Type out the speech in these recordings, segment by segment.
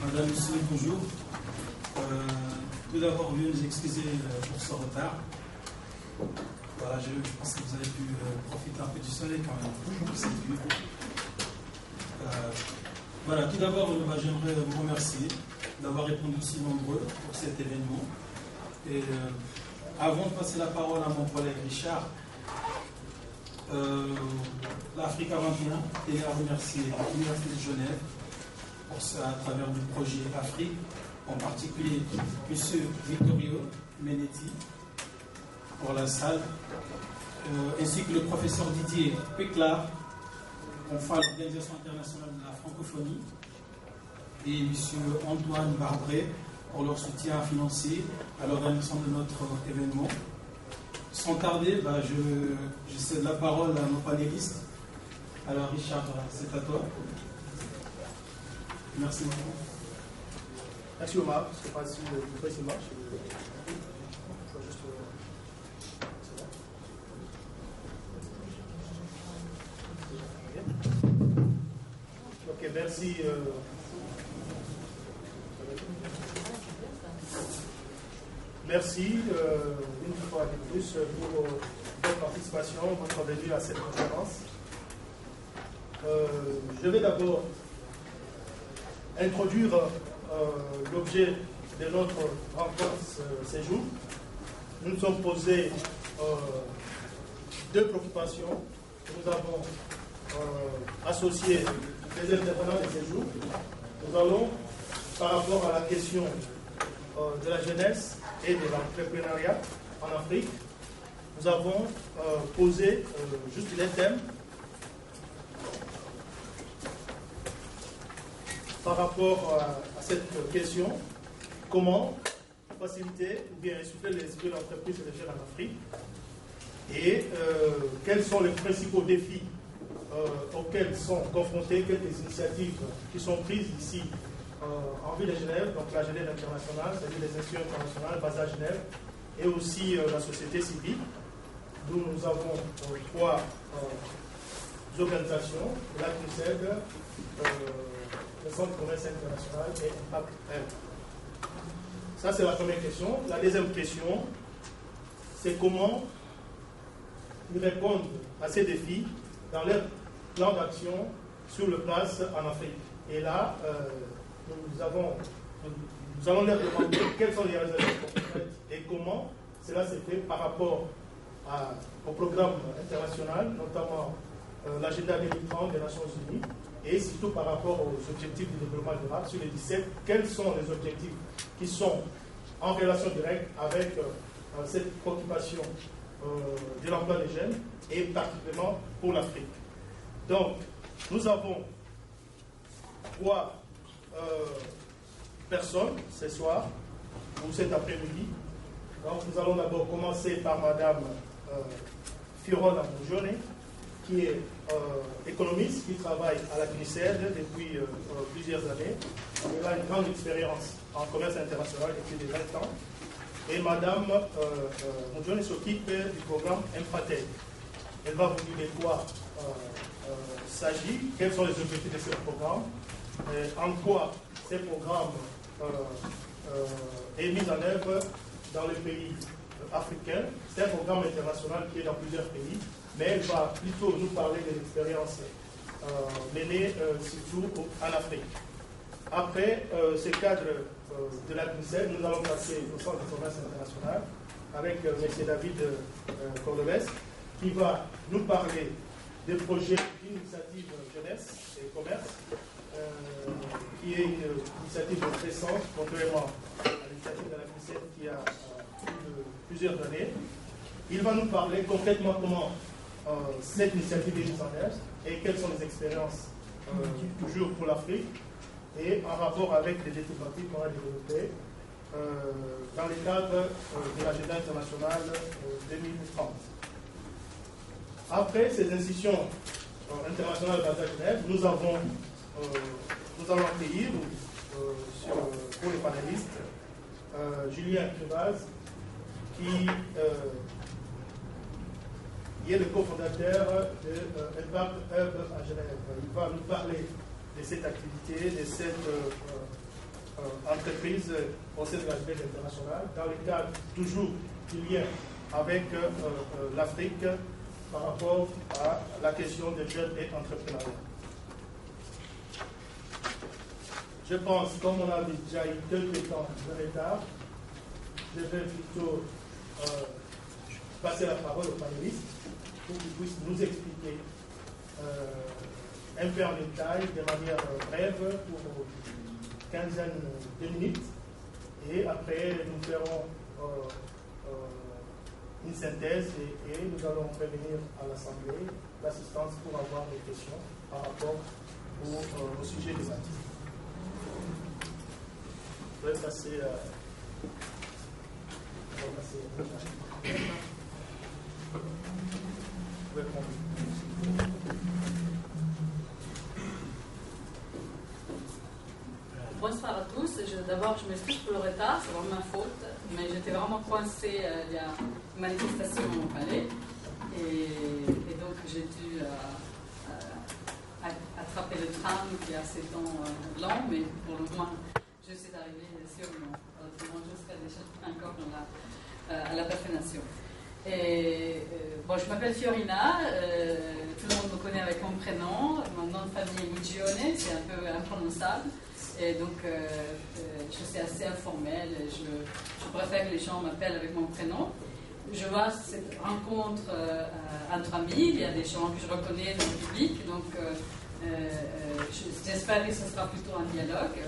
Madame, Monsieur, bonjour. Tout d'abord, veuillez nous excuser pour ce retard. Voilà, je pense que vous avez pu profiter un peu du soleil quand même. Voilà, tout d'abord, j'aimerais vous remercier d'avoir répondu si nombreux pour cet événement. Et avant de passer la parole à mon collègue Richard, l'Africa 21 tenait à remercier l'Université de Genève pour ça, à travers le projet Afrique, en particulier M. Vittorio Menetti pour la salle, ainsi que le professeur Didier Péclar, enfin l'Organisation internationale de la francophonie, et M. Antoine Barbré pour leur soutien financier à l'organisation de notre événement. Sans tarder, je cède la parole à nos panélistes. Alors Richard, c'est à toi. Merci beaucoup. Merci Omar, je ne sais pas si le micro marche. Ok, merci. Merci une fois de plus pour votre participation, votre venue à cette conférence. Je vais d'abord introduire l'objet de notre rencontre ce jour. Nous nous sommes posés deux préoccupations que nous avons associées les intervenants de ce jour. Nous allons, par rapport à la question de la jeunesse et de l'entrepreneuriat en Afrique, nous avons posé juste les thèmes par rapport à cette question: comment faciliter ou bien insuffler l'esprit de l'entreprise et des jeunes en Afrique, et quels sont les principaux défis auxquels sont confrontés, quelques initiatives qui sont prises ici en ville de Genève, donc la Genève internationale, c'est-à-dire les institutions internationales basées à Genève, et aussi la société civile, d'où nous avons trois organisations, la CNUSED, le Centre de commerce international et Impact M. Ça, c'est la première question. La deuxième question, c'est comment ils répondent à ces défis dans leur plan d'action sur le place en Afrique. Et là, nous allons leur demander quelles sont les réalisations concrètes et comment cela s'est fait par rapport au programme international, notamment l'agenda 2030 des Nations Unies, et surtout par rapport aux objectifs du développement durable sur les 17, quels sont les objectifs qui sont en relation directe avec cette préoccupation de l'emploi des jeunes, et particulièrement pour l'Afrique. Donc, nous avons trois personnes ce soir, ou cet après-midi. Donc, nous allons d'abord commencer par Madame Fiorona Bourgeonnet, qui est économiste, qui travaille à la CNUSED depuis plusieurs années. Elle a une grande expérience en commerce international depuis 20 ans. Et Madame Bourgeonnet s'occupe du programme Empathèque. Elle va vous dire de quoi s'agit, quels sont les objectifs de ce programme, en quoi ce programme est mis en œuvre dans les pays africains. C'est un programme international qui est dans plusieurs pays, mais elle va plutôt nous parler de l'expérience menée surtout en Afrique. Après ce cadre de la CNUSED, nous allons passer au Centre de commerce international avec M. David Cordobès, qui va nous parler des projets d'initiative jeunesse et commerce, qui est une initiative de présence, contrairement à l'initiative de la CNUSED qui a plusieurs années. Il va nous parler concrètement comment cette initiative est mise en œuvre et quelles sont les expériences toujours pour l'Afrique et en rapport avec les défis pratiques qu'on a développés dans le cadre de l'agenda international 2030. Après ces institutions internationales basées à Genève, nous allons accueillir pour les panélistes Julien Crivaz, qui est le cofondateur de Impact Hub à Genève. Il va nous parler de cette activité, de cette entreprises au sein de la Ligue internationale, dans le cadre toujours du lien avec l'Afrique par rapport à la question des jeunes et entrepreneuriat. Je pense, comme on a déjà eu quelques temps de retard, je vais plutôt passer la parole aux panélistes pour qu'ils puissent nous expliquer un peu en détail, de manière brève, pour une quinzaine de minutes. Et après, nous ferons une synthèse et nous allons prévenir à l'Assemblée l'assistance pour avoir des questions par rapport au sujet débattu. Je vais passer Bonsoir à tous. D'abord, je m'excuse pour le retard, c'est vraiment ma faute, mais j'étais vraiment coincée. Il y a une manifestation au palais, et donc j'ai dû attraper le tram qui est assez lent, mais pour le moment, je suis arrivée sûrement. Autrement, je serai déjà encore à la perfection. Bon, je m'appelle Fiorina, tout le monde me connaît avec mon prénom, mon nom de famille est Mugione, c'est un peu imprononçable, et donc je suis assez informelle, je préfère que les gens m'appellent avec mon prénom. Je vois cette rencontre entre amis, il y a des gens que je reconnais dans le public, donc j'espère que ce sera plutôt un dialogue.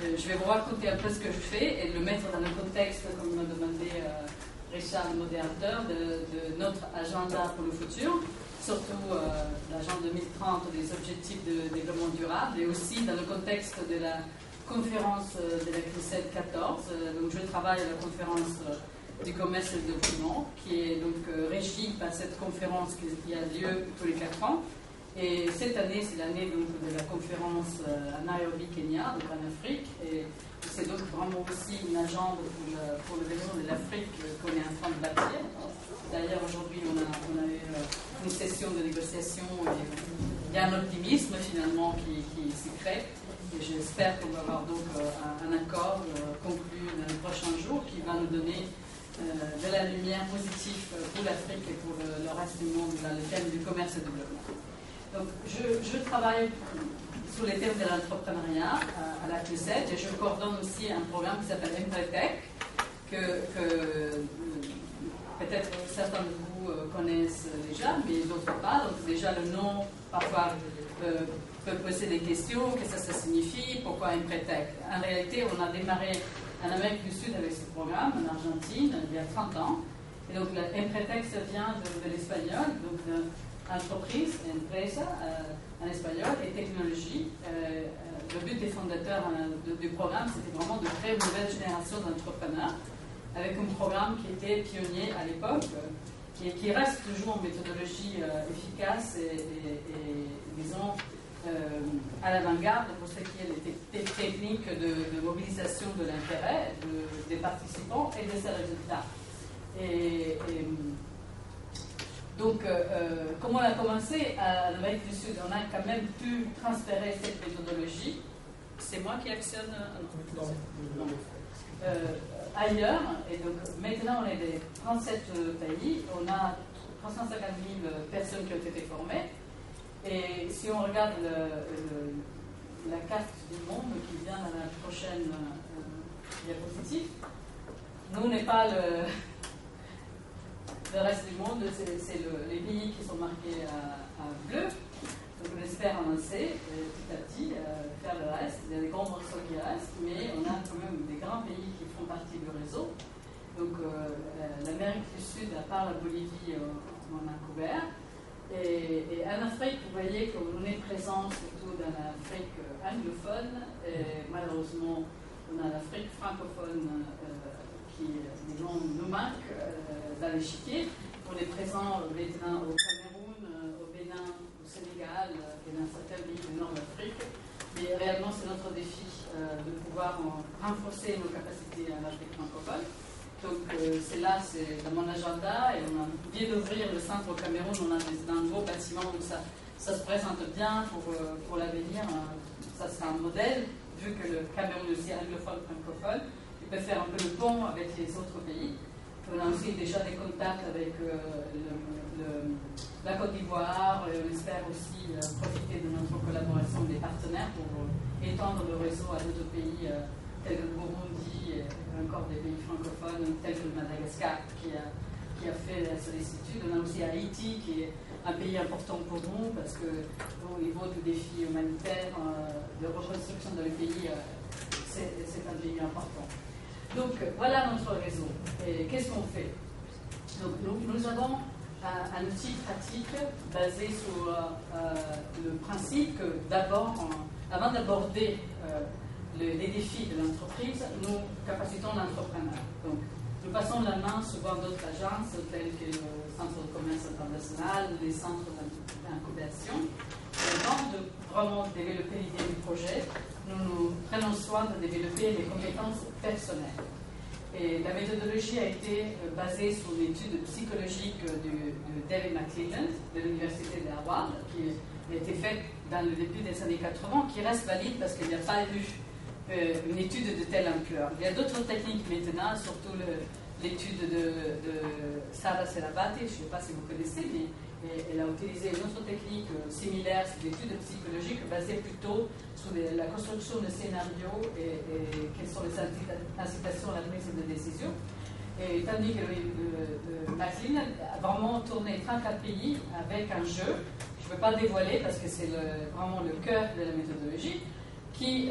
Je vais vous raconter un peu ce que je fais et le mettre dans le contexte, comme m'a demandé Richard, le modérateur, de notre agenda pour le futur, surtout l'agenda 2030 des objectifs de développement durable, et aussi dans le contexte de la conférence de la CRISEL 14. Donc je travaille à la conférence du commerce et du développement, qui est donc régie par cette conférence qui a lieu tous les 4 ans. Et cette année, c'est l'année donc de la conférence à Nairobi, Kenya, donc en Afrique. Et c'est donc vraiment aussi une agenda pour le développement de l'Afrique qu'on est en train de bâtir. D'ailleurs, aujourd'hui, on a eu une session de négociation et il y a un optimisme finalement qui s'y crée. Et j'espère qu'on va avoir donc un accord conclu dans les prochains jours qui va nous donner de la lumière positive pour l'Afrique et pour le reste du monde dans le thème du commerce et du développement. Donc, je travaille sur les thèmes de l'entrepreneuriat à la CRISEL et je coordonne aussi un programme qui s'appelle Empretech, que peut-être certains de vous connaissent déjà, mais d'autres pas. Donc, déjà, le nom, parfois, peut poser des questions. Qu'est-ce que ça signifie? Pourquoi Empretech? En réalité, on a démarré en Amérique du Sud avec ce programme, en Argentine, il y a 30 ans. Et donc, Empretech, ça vient de l'espagnol, donc entreprise, empresa, en espagnol, et technologie. Le but des fondateurs du programme, c'était vraiment de créer une nouvelle génération d'entrepreneurs, avec un programme qui était pionnier à l'époque, qui reste toujours une méthodologie efficace et disons, à l'avant-garde pour ce qui est des techniques de mobilisation de l'intérêt des participants et de ses résultats. Donc, comme on a commencé à l'Amérique du Sud, on a quand même pu transférer cette méthodologie. C'est moi qui actionne ailleurs. Et donc, maintenant, on est des 37 pays. On a 350 000 personnes qui ont été formées. Et si on regarde la carte du monde qui vient dans la prochaine diapositive, nous, on n'est pas le reste du monde, c'est les pays qui sont marqués à bleu. Donc on espère avancer petit à petit, faire le reste. Il y a des grands morceaux qui restent, mais on a quand même des grands pays qui font partie du réseau. Donc l'Amérique du Sud, à part la Bolivie, on a couvert. Et en Afrique, vous voyez qu'on est présent surtout dans l'Afrique anglophone. Et malheureusement, on a l'Afrique francophone qui, disons, nous manque dans l'échiquier. On est présent maintenant au Cameroun, au Bénin, au Sénégal et dans certains pays du nord d'Afrique. Mais réellement, c'est notre défi de pouvoir renforcer nos capacités en Afrique francophone. Donc c'est là, c'est dans mon agenda, et on vient d'ouvrir le centre au Cameroun, on a un nouveau bâtiment, donc ça se présente bien pour l'avenir, ça sera un modèle vu que le Cameroun est aussi anglophone, francophone, il peut faire un peu le pont avec les autres pays. On a aussi déjà des contacts avec la Côte d'Ivoire et on espère aussi profiter de notre collaboration des partenaires pour étendre le réseau à d'autres pays tels que le Burundi et encore des pays francophones tels que le Madagascar qui a fait la sollicitude. On a aussi Haïti qui est un pays important pour nous parce que au niveau du défi humanitaire, de reconstruction dans le pays, c'est un pays important. Donc voilà notre réseau. Et qu'est-ce qu'on fait? Donc, nous avons un outil pratique basé sur le principe que d'abord, avant d'aborder les défis de l'entreprise, nous capacitons l'entrepreneur. Donc, nous passons la main souvent d'autres agences telles que le Centre de commerce international, les centres d'incubation. Avant de vraiment développer l'idée du projet, nous prenons soin de développer les compétences personnelles. Et la méthodologie a été basée sur une étude psychologique de David McClelland de l'Université d'Harvard, qui a été faite dans le début des années 80, qui reste valide parce qu'il n'y a pas eu une étude de telle ampleur. Il y a d'autres techniques maintenant, surtout l'étude de Sara Serabati, je ne sais pas si vous connaissez, mais elle a utilisé une autre technique similaire, c'est l'étude psychologique basée plutôt sur la construction de scénarios et quelles sont les incitations à la prise de décision. Et tandis que Maxime a vraiment tourné 34 pays avec un jeu, je ne veux pas le dévoiler parce que c'est vraiment le cœur de la méthodologie, qui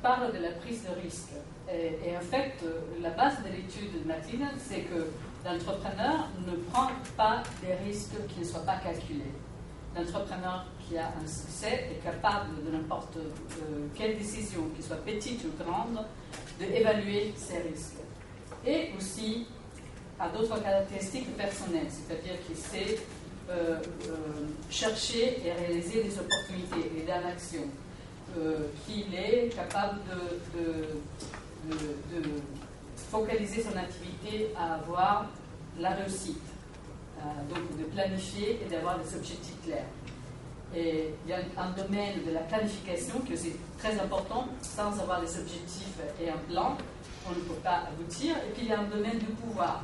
parle de la prise de risque. Et en fait, la base de l'étude de Maxime, c'est que l'entrepreneur ne prend pas des risques qui ne soient pas calculés. L'entrepreneur qui a un succès est capable de n'importe quelle décision, qu'il soit petite ou grande, d'évaluer ses risques. Et aussi a d'autres caractéristiques personnelles, c'est-à-dire qu'il sait chercher et réaliser des opportunités et dans l'action, qu'il est capable de focaliser son activité à avoir la réussite, donc de planifier et d'avoir des objectifs clairs. Et il y a un domaine de la planification qui est aussi très important. Sans avoir des objectifs et un plan, on ne peut pas aboutir. Et puis il y a un domaine du pouvoir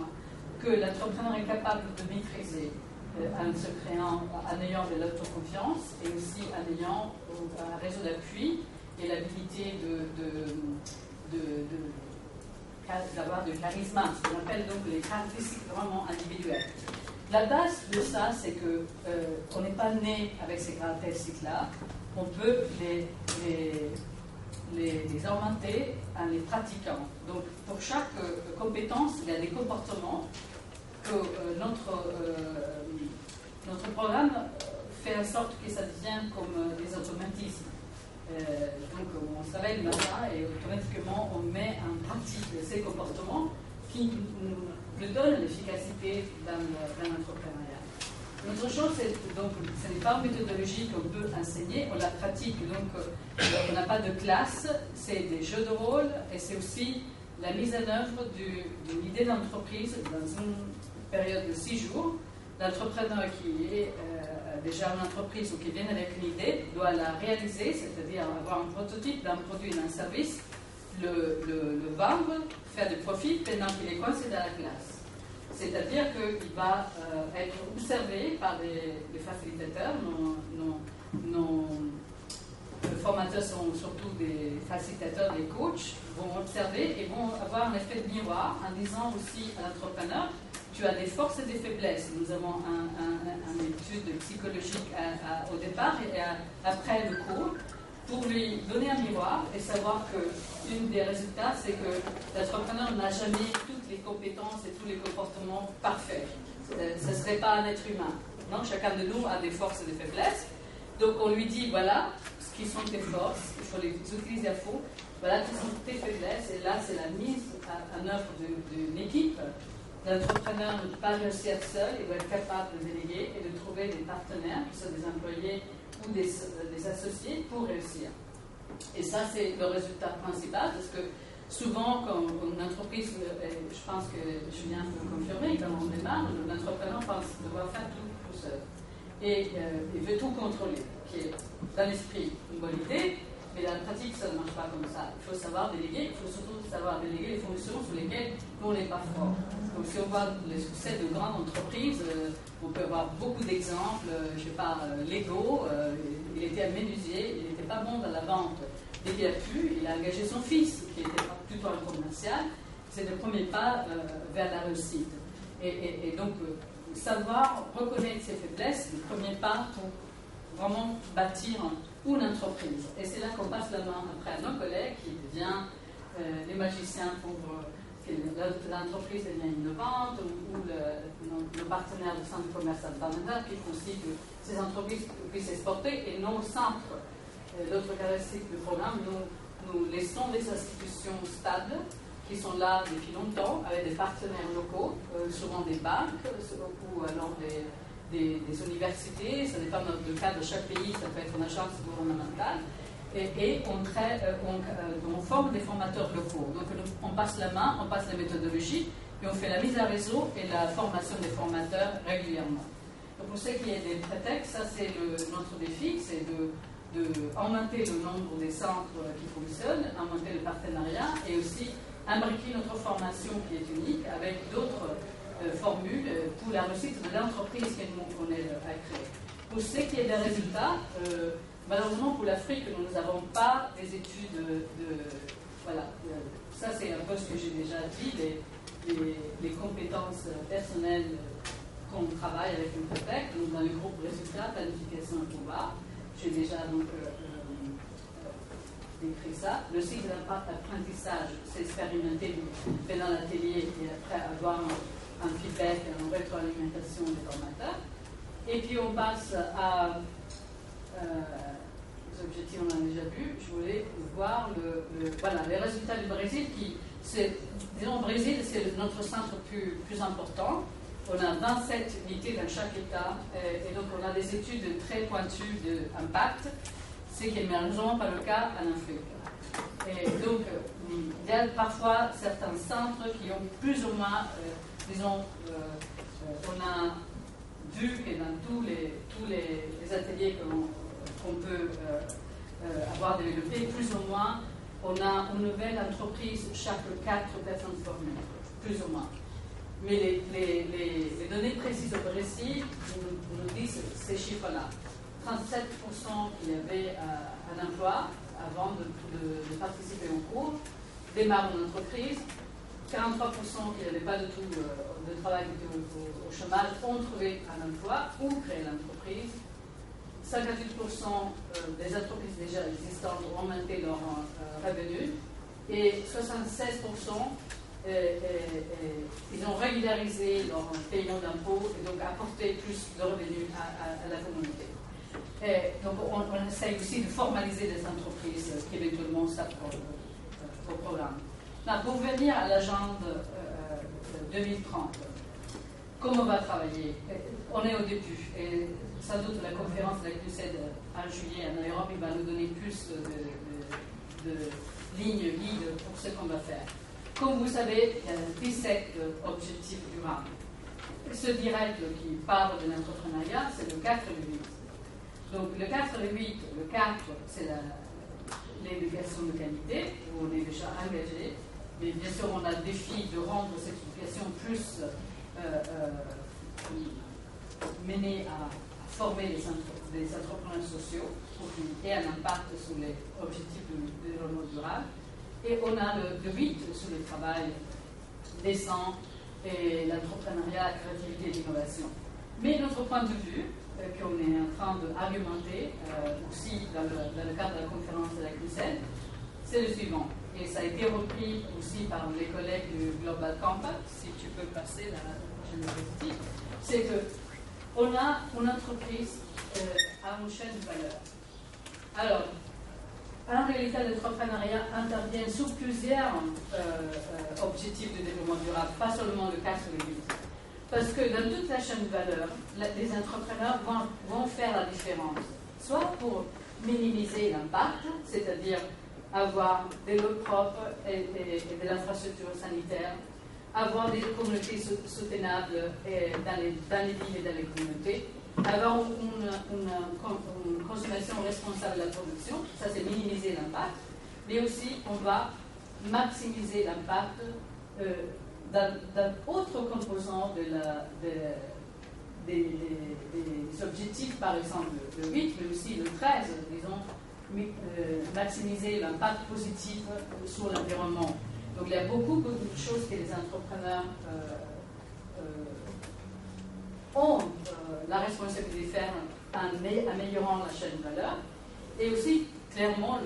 que l'entrepreneur est capable de maîtriser en ayant de l'autoconfiance et aussi en ayant un réseau d'appui et l'habilité d'avoir du charisme, ce qu'on appelle donc les caractéristiques vraiment individuelles. La base de ça, c'est qu'on n'est pas né avec ces caractéristiques-là, on peut les augmenter en les pratiquant. Donc pour chaque compétence, il y a des comportements que notre programme fait en sorte que ça devienne comme des automatismes. Donc on se réveille le matin et automatiquement on met en pratique ces comportements qui nous donnent l'efficacité dans l'entrepreneuriat. L'autre chose, c'est donc ce n'est pas une méthodologie qu'on peut enseigner, on la pratique, donc on n'a pas de classe, c'est des jeux de rôle et c'est aussi la mise en œuvre d'une idée d'entreprise dans une période de 6 jours. L'entrepreneur qui est déjà une entreprise ou qui vient avec une idée doit la réaliser, c'est-à-dire avoir un prototype d'un produit, d'un service, le vendre, faire du profit pendant qu'il est coincé dans la classe. C'est-à-dire qu'il va être observé par les facilitateurs. Nos formateurs sont surtout des facilitateurs, des coachs, vont observer et vont avoir un effet de miroir en disant aussi à l'entrepreneur: tu as des forces et des faiblesses. Nous avons une étude psychologique au départ et après le cours pour lui donner un miroir et savoir qu'un des résultats, c'est que l'entrepreneur n'a jamais toutes les compétences et tous les comportements parfaits. Ce ne serait pas un être humain. Non, chacun de nous a des forces et des faiblesses. Donc on lui dit, voilà, ce qui sont tes forces, il faut les utiliser à fond. Voilà, qui sont tes faiblesses. Et là, c'est la mise en œuvre d'une équipe. L'entrepreneur ne peut pas réussir seul, il doit être capable de déléguer et de trouver des partenaires, qui sont des employés ou des associés, pour réussir. Et ça, c'est le résultat principal, parce que souvent, quand une entreprise, je pense que Julien peut le confirmer, quand on démarre, l'entrepreneur pense devoir faire tout seul. Et il veut tout contrôler, qui est dans l'esprit une bonne idée, Mais dans la pratique, ça ne marche pas comme ça. Il faut savoir déléguer, il faut surtout savoir déléguer les fonctions sur lesquelles on n'est pas fort. Donc si on voit les succès de grandes entreprises, on peut avoir beaucoup d'exemples. Je sais pas, Lego, il était menuisier, il n'était pas bon dans la vente. Dès qu'il a pu, il a engagé son fils, qui était plutôt un commercial. C'est le premier pas vers la réussite. Et donc, savoir reconnaître ses faiblesses, le premier pas pour vraiment bâtir une entreprise. Et c'est là qu'on passe la main après à nos collègues qui deviennent les magiciens pour que l'entreprise devienne innovante ou le partenaire du centre de commerce environnemental qui font aussi que ces entreprises puissent exporter et nos centres. L'autre caractéristique du programme, nous laissons des institutions stables qui sont là depuis longtemps avec des partenaires locaux, souvent des banques ou alors des universités, ça dépend du cas de chaque pays, ça peut être une agence gouvernementale, et on forme des formateurs locaux. Donc on passe la main, on passe la méthodologie, et on fait la mise à réseau et la formation des formateurs régulièrement. Donc pour ce qui est des prétextes, ça c'est notre défi, c'est d'augmenter le nombre des centres qui fonctionnent, augmenter le partenariat, et aussi imbriquer notre formation qui est unique avec d'autres formules pour la réussite de l'entreprise qu'on est à créer. Pour ce qui est des résultats, malheureusement pour l'Afrique, nous n'avons pas des études voilà, ça c'est un peu ce que j'ai déjà dit, les compétences personnelles qu'on travaille avec une PREPEC, donc dans le groupe résultats, planification et pouvoir. J'ai déjà donc décrit ça. Le cycle d'apprentissage, c'est expérimenter, fait dans l'atelier et après avoir un feedback, une rétroalimentation des formateurs. Et puis on passe à les objectifs, on en a déjà vu. Je voulais voir voilà, les résultats du Brésil disons, au Brésil, c'est notre centre plus important. On a 27 unités dans chaque État et donc on a des études très pointues d'impact, ce qui n'est malheureusement pas le cas en Afrique. Et donc, il y a parfois certains centres qui ont plus ou moins, disons, on a vu que dans tous les ateliers qu'on peut avoir développés, plus ou moins, on a une nouvelle entreprise chaque 4 personnes formées, plus ou moins. Mais les données précises au Brésil nous disent ces chiffres-là. 37% qu'il y avait un emploi avant de participer au cours, démarrent une entreprise. 43% qui n'avaient pas du tout de travail au chômage ont trouvé un emploi ou créé l'entreprise. 58% des entreprises déjà existantes ont augmenté leurs revenus. Et 76% ils ont régularisé leur paiement d'impôts et donc apporté plus de revenus à la communauté. Et donc on essaye aussi de formaliser les entreprises qui éventuellement s'approchent au programme. Là, pour venir à l'agenda 2030, comment on va travailler? On est au début et sans doute la conférence de la CNUSED en juillet à Nairobi va nous donner plus de lignes guides pour ce qu'on va faire. Comme vous savez, il y a 17 objectifs durables. Ce direct qui parle de l'entrepreneuriat, c'est le 4 et le 8. Donc le 4 et le 8, le 4, c'est l'éducation de qualité, où on est déjà engagé. Mais bien sûr, on a le défi de rendre cette éducation plus menée à former des entrepreneurs sociaux pour qu'ils aient un impact sur les objectifs de développement durable. Et on a le 8 sur le travail décent et l'entrepreneuriat, la créativité et l'innovation. Mais notre point de vue, qu'on est en train d'argumenter aussi dans le cadre de la conférence de la CNUSED, c'est le suivant. Et ça a été repris aussi par les collègues du Global Compact, si tu peux passer la prochaine diapositive, c'est qu'on a une entreprise à une chaîne de valeur. Alors, en réalité, l'entrepreneuriat intervient sur plusieurs objectifs de développement durable, pas seulement le 4 et le 8. Parce que dans toute la chaîne de valeur, les entrepreneurs vont faire la différence, soit pour minimiser l'impact, c'est-à-dire avoir de l'eau propre et de l'infrastructure sanitaire, avoir des communautés soutenables dans les villes et dans les communautés, avoir une consommation responsable de la production, ça c'est minimiser l'impact, mais aussi on va maximiser l'impact d'un autre composant des objectifs, par exemple le 8, mais aussi le 13, disons, maximiser l'impact positif sur l'environnement. Donc il y a beaucoup de choses que les entrepreneurs ont la responsabilité de faire en améliorant la chaîne de valeur, et aussi clairement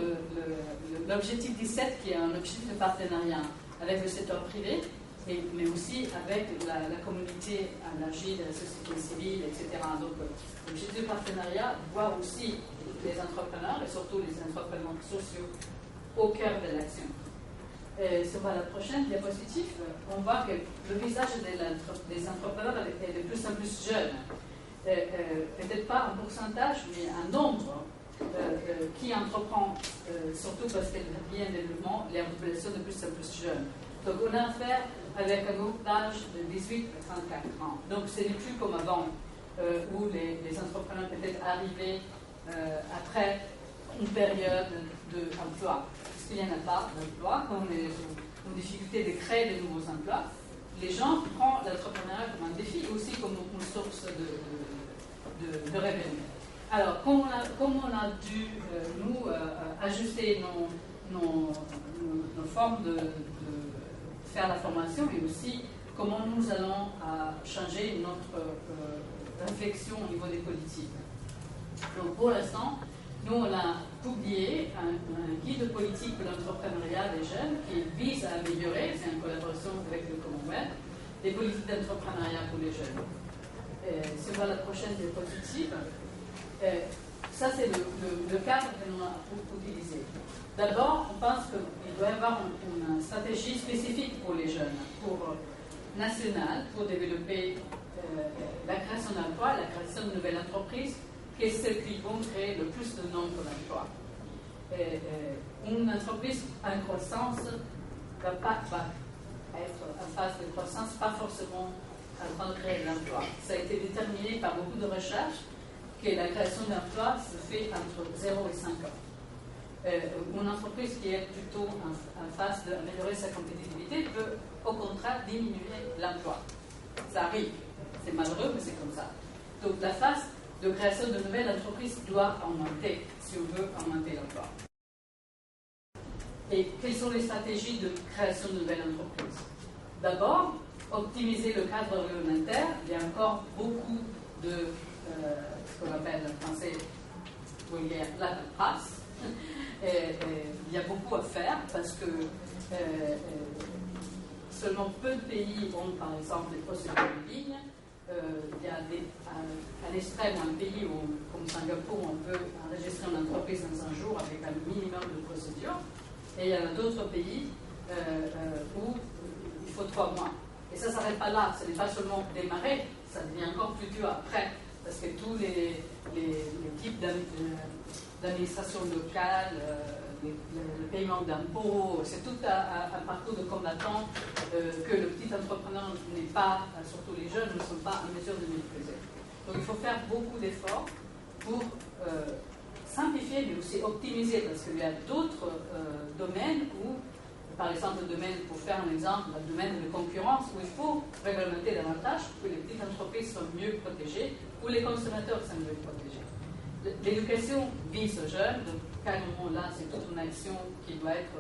l'objectif 17 qui est un objectif de partenariat avec le secteur privé, mais aussi avec la communauté élargie de la société civile, etc. Donc l'objectif de partenariat voit aussi les entrepreneurs, et surtout les entrepreneurs sociaux, au cœur de l'action. Sur la prochaine diapositive, on voit que le visage des entrepreneurs est de plus en plus jeune. Peut-être pas en pourcentage, mais en nombre qui entreprend, surtout parce qu'elle vient en développement, les populations de plus en plus jeunes. Donc on a affaire avec un groupe d'âge de 18 à 34 ans. Donc ce n'est plus comme avant, où les entrepreneurs peut-être arrivaient après une période d'emploi. Parce qu'il n'y en a pas d'emploi, quand on est en difficulté de créer de nouveaux emplois, les gens prennent l'entrepreneuriat comme un défi, aussi comme une source de revenus. Alors, comme on a dû, nous, ajuster nos formes de faire la formation, mais aussi comment nous allons changer notre réflexion au niveau des politiques. Donc, pour l'instant, nous, on a publié un guide politique pour l'entrepreneuriat des jeunes qui vise à améliorer, c'est en collaboration avec le Commonwealth, les politiques d'entrepreneuriat pour les jeunes. C'est la prochaine diapositive. Ça, c'est le cadre que l'on a utilisé. D'abord, on pense qu'il doit y avoir une stratégie spécifique pour les jeunes, nationale, pour développer la création d'emplois, la création de nouvelles entreprises, qui est celles qui vont créer le plus de nombre d'emplois. Une entreprise en croissance va être en phase de croissance, pas forcément en train de créer de l'emploi. Ça a été déterminé par beaucoup de recherches que la création d'emplois se fait entre 0 et 5 ans. Une entreprise qui est plutôt en phase d'améliorer sa compétitivité peut au contraire diminuer l'emploi. Ça arrive, c'est malheureux, mais c'est comme ça. Donc la phase de création de nouvelles entreprises doit augmenter si on veut augmenter l'emploi. Et quelles sont les stratégies de création de nouvelles entreprises? D'abord, optimiser le cadre réglementaire. Il y a encore beaucoup de ce qu'on appelle en français la paperasse. Il y a beaucoup à faire parce que seulement peu de pays ont, par exemple, des procédures en ligne. Il y a à l'extrême un pays comme Singapour, on peut enregistrer une entreprise dans un jour avec un minimum de procédures. Et il y a d'autres pays où il faut 3 mois. Et ça ne s'arrête pas là. Ce n'est pas seulement démarrer, ça devient encore plus dur après. Parce que tous les types d'administration locale, le paiement d'impôts, c'est tout un parcours de combattant que le petit entrepreneur n'est pas, surtout les jeunes, ne sont pas en mesure de maîtriser. Donc il faut faire beaucoup d'efforts pour simplifier, mais aussi optimiser, parce qu'il y a d'autres domaines où, par exemple, pour faire un exemple, le domaine de concurrence, où il faut réglementer davantage pour que les petites entreprises soient mieux protégées, pour les consommateurs soient mieux protégés. L'éducation vise aux jeunes, donc carrément là, c'est toute une action qui doit être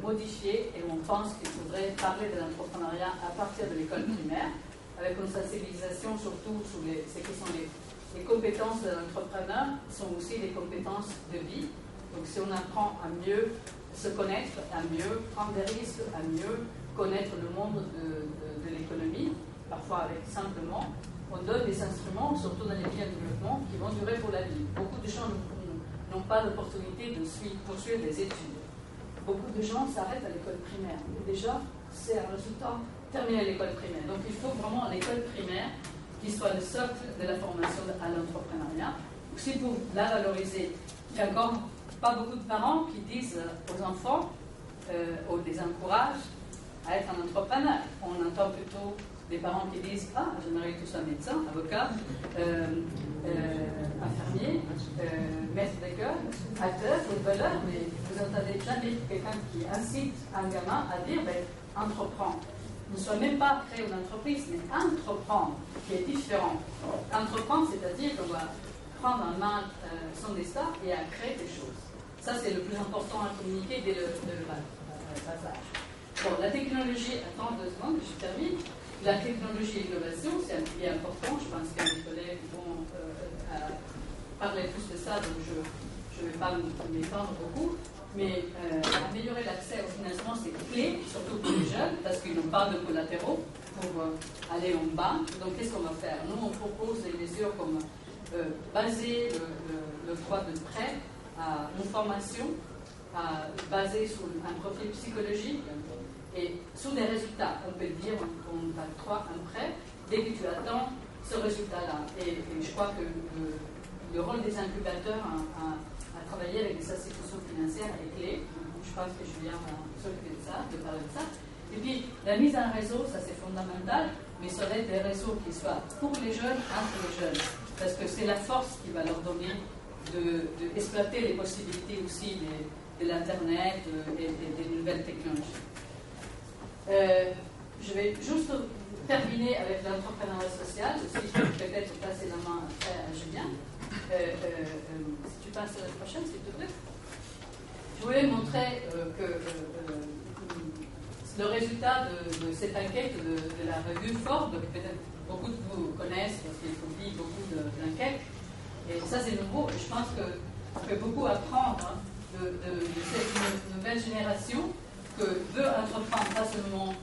modifiée, et on pense qu'il faudrait parler de l'entrepreneuriat à partir de l'école primaire, avec une sensibilisation surtout sur ce qui sont les compétences de l'entrepreneur, sont aussi des compétences de vie. Donc si on apprend à mieux se connaître, à mieux prendre des risques, à mieux connaître le monde de l'économie, parfois avec simplement, on donne des instruments, surtout dans les pays en développement, qui vont durer pour la vie. Beaucoup de gens n'ont pas l'opportunité de poursuivre des études. Beaucoup de gens s'arrêtent à l'école primaire. Et déjà, c'est un résultat terminé à l'école primaire. Donc il faut vraiment l'école primaire qui soit le socle de la formation à l'entrepreneuriat, aussi pour la valoriser. Il y a encore pas beaucoup de parents qui disent aux enfants, ou les encouragent à être un entrepreneur. On entend plutôt des parents qui disent « Ah, j'aimerais que tu sois médecin, avocat, infirmier, maître d'école, acteur, footballeur, mais vous n'entendez jamais quelqu'un qui incite un gamin à dire ben, « entreprends ». Ne soit même pas créer une entreprise, mais entreprendre, qui est différent. Entreprendre, c'est-à-dire qu'on va prendre en main son destin et à créer des choses. Ça, c'est le plus important à communiquer dès le passage. Bon, la technologie, attends 2 secondes, je termine. La technologie et l'innovation, c'est un pilier important. Je pense que mes collègues vont parler plus de ça, donc je ne vais pas m'étendre beaucoup. Mais améliorer l'accès au financement, c'est clé, surtout pour les jeunes, parce qu'ils n'ont pas de collatéraux pour aller en banque. Donc, qu'est-ce qu'on va faire? Nous, on propose des mesures comme baser le droit de prêt à une formation basée sur un profil psychologique et sur des résultats. On peut dire qu'on octroie un prêt dès que tu attends ce résultat-là. Et je crois que le rôle des incubateurs à travailler avec des institutions financières est clé. Je pense que Julien va s'occuper de ça, de parler de ça. Et puis, la mise en réseau, ça c'est fondamental, mais ça va être des réseaux qui soient pour les jeunes, entre les jeunes. Parce que c'est la force qui va leur donner d'exploiter les possibilités aussi de l'Internet et des nouvelles technologies. Je vais juste terminer avec l'entrepreneuriat social. Je suis peut-être passer la main à Julien. Si tu passes à la prochaine, s'il te plaît. Je voulais montrer que le résultat de cette enquête de la revue Forbes, peut-être beaucoup de vous connaissent parce qu'il publie beaucoup d'enquêtes, et ça c'est nouveau, et je pense qu'on peut beaucoup apprendre de cette nouvelle génération que veut entreprendre, pas seulement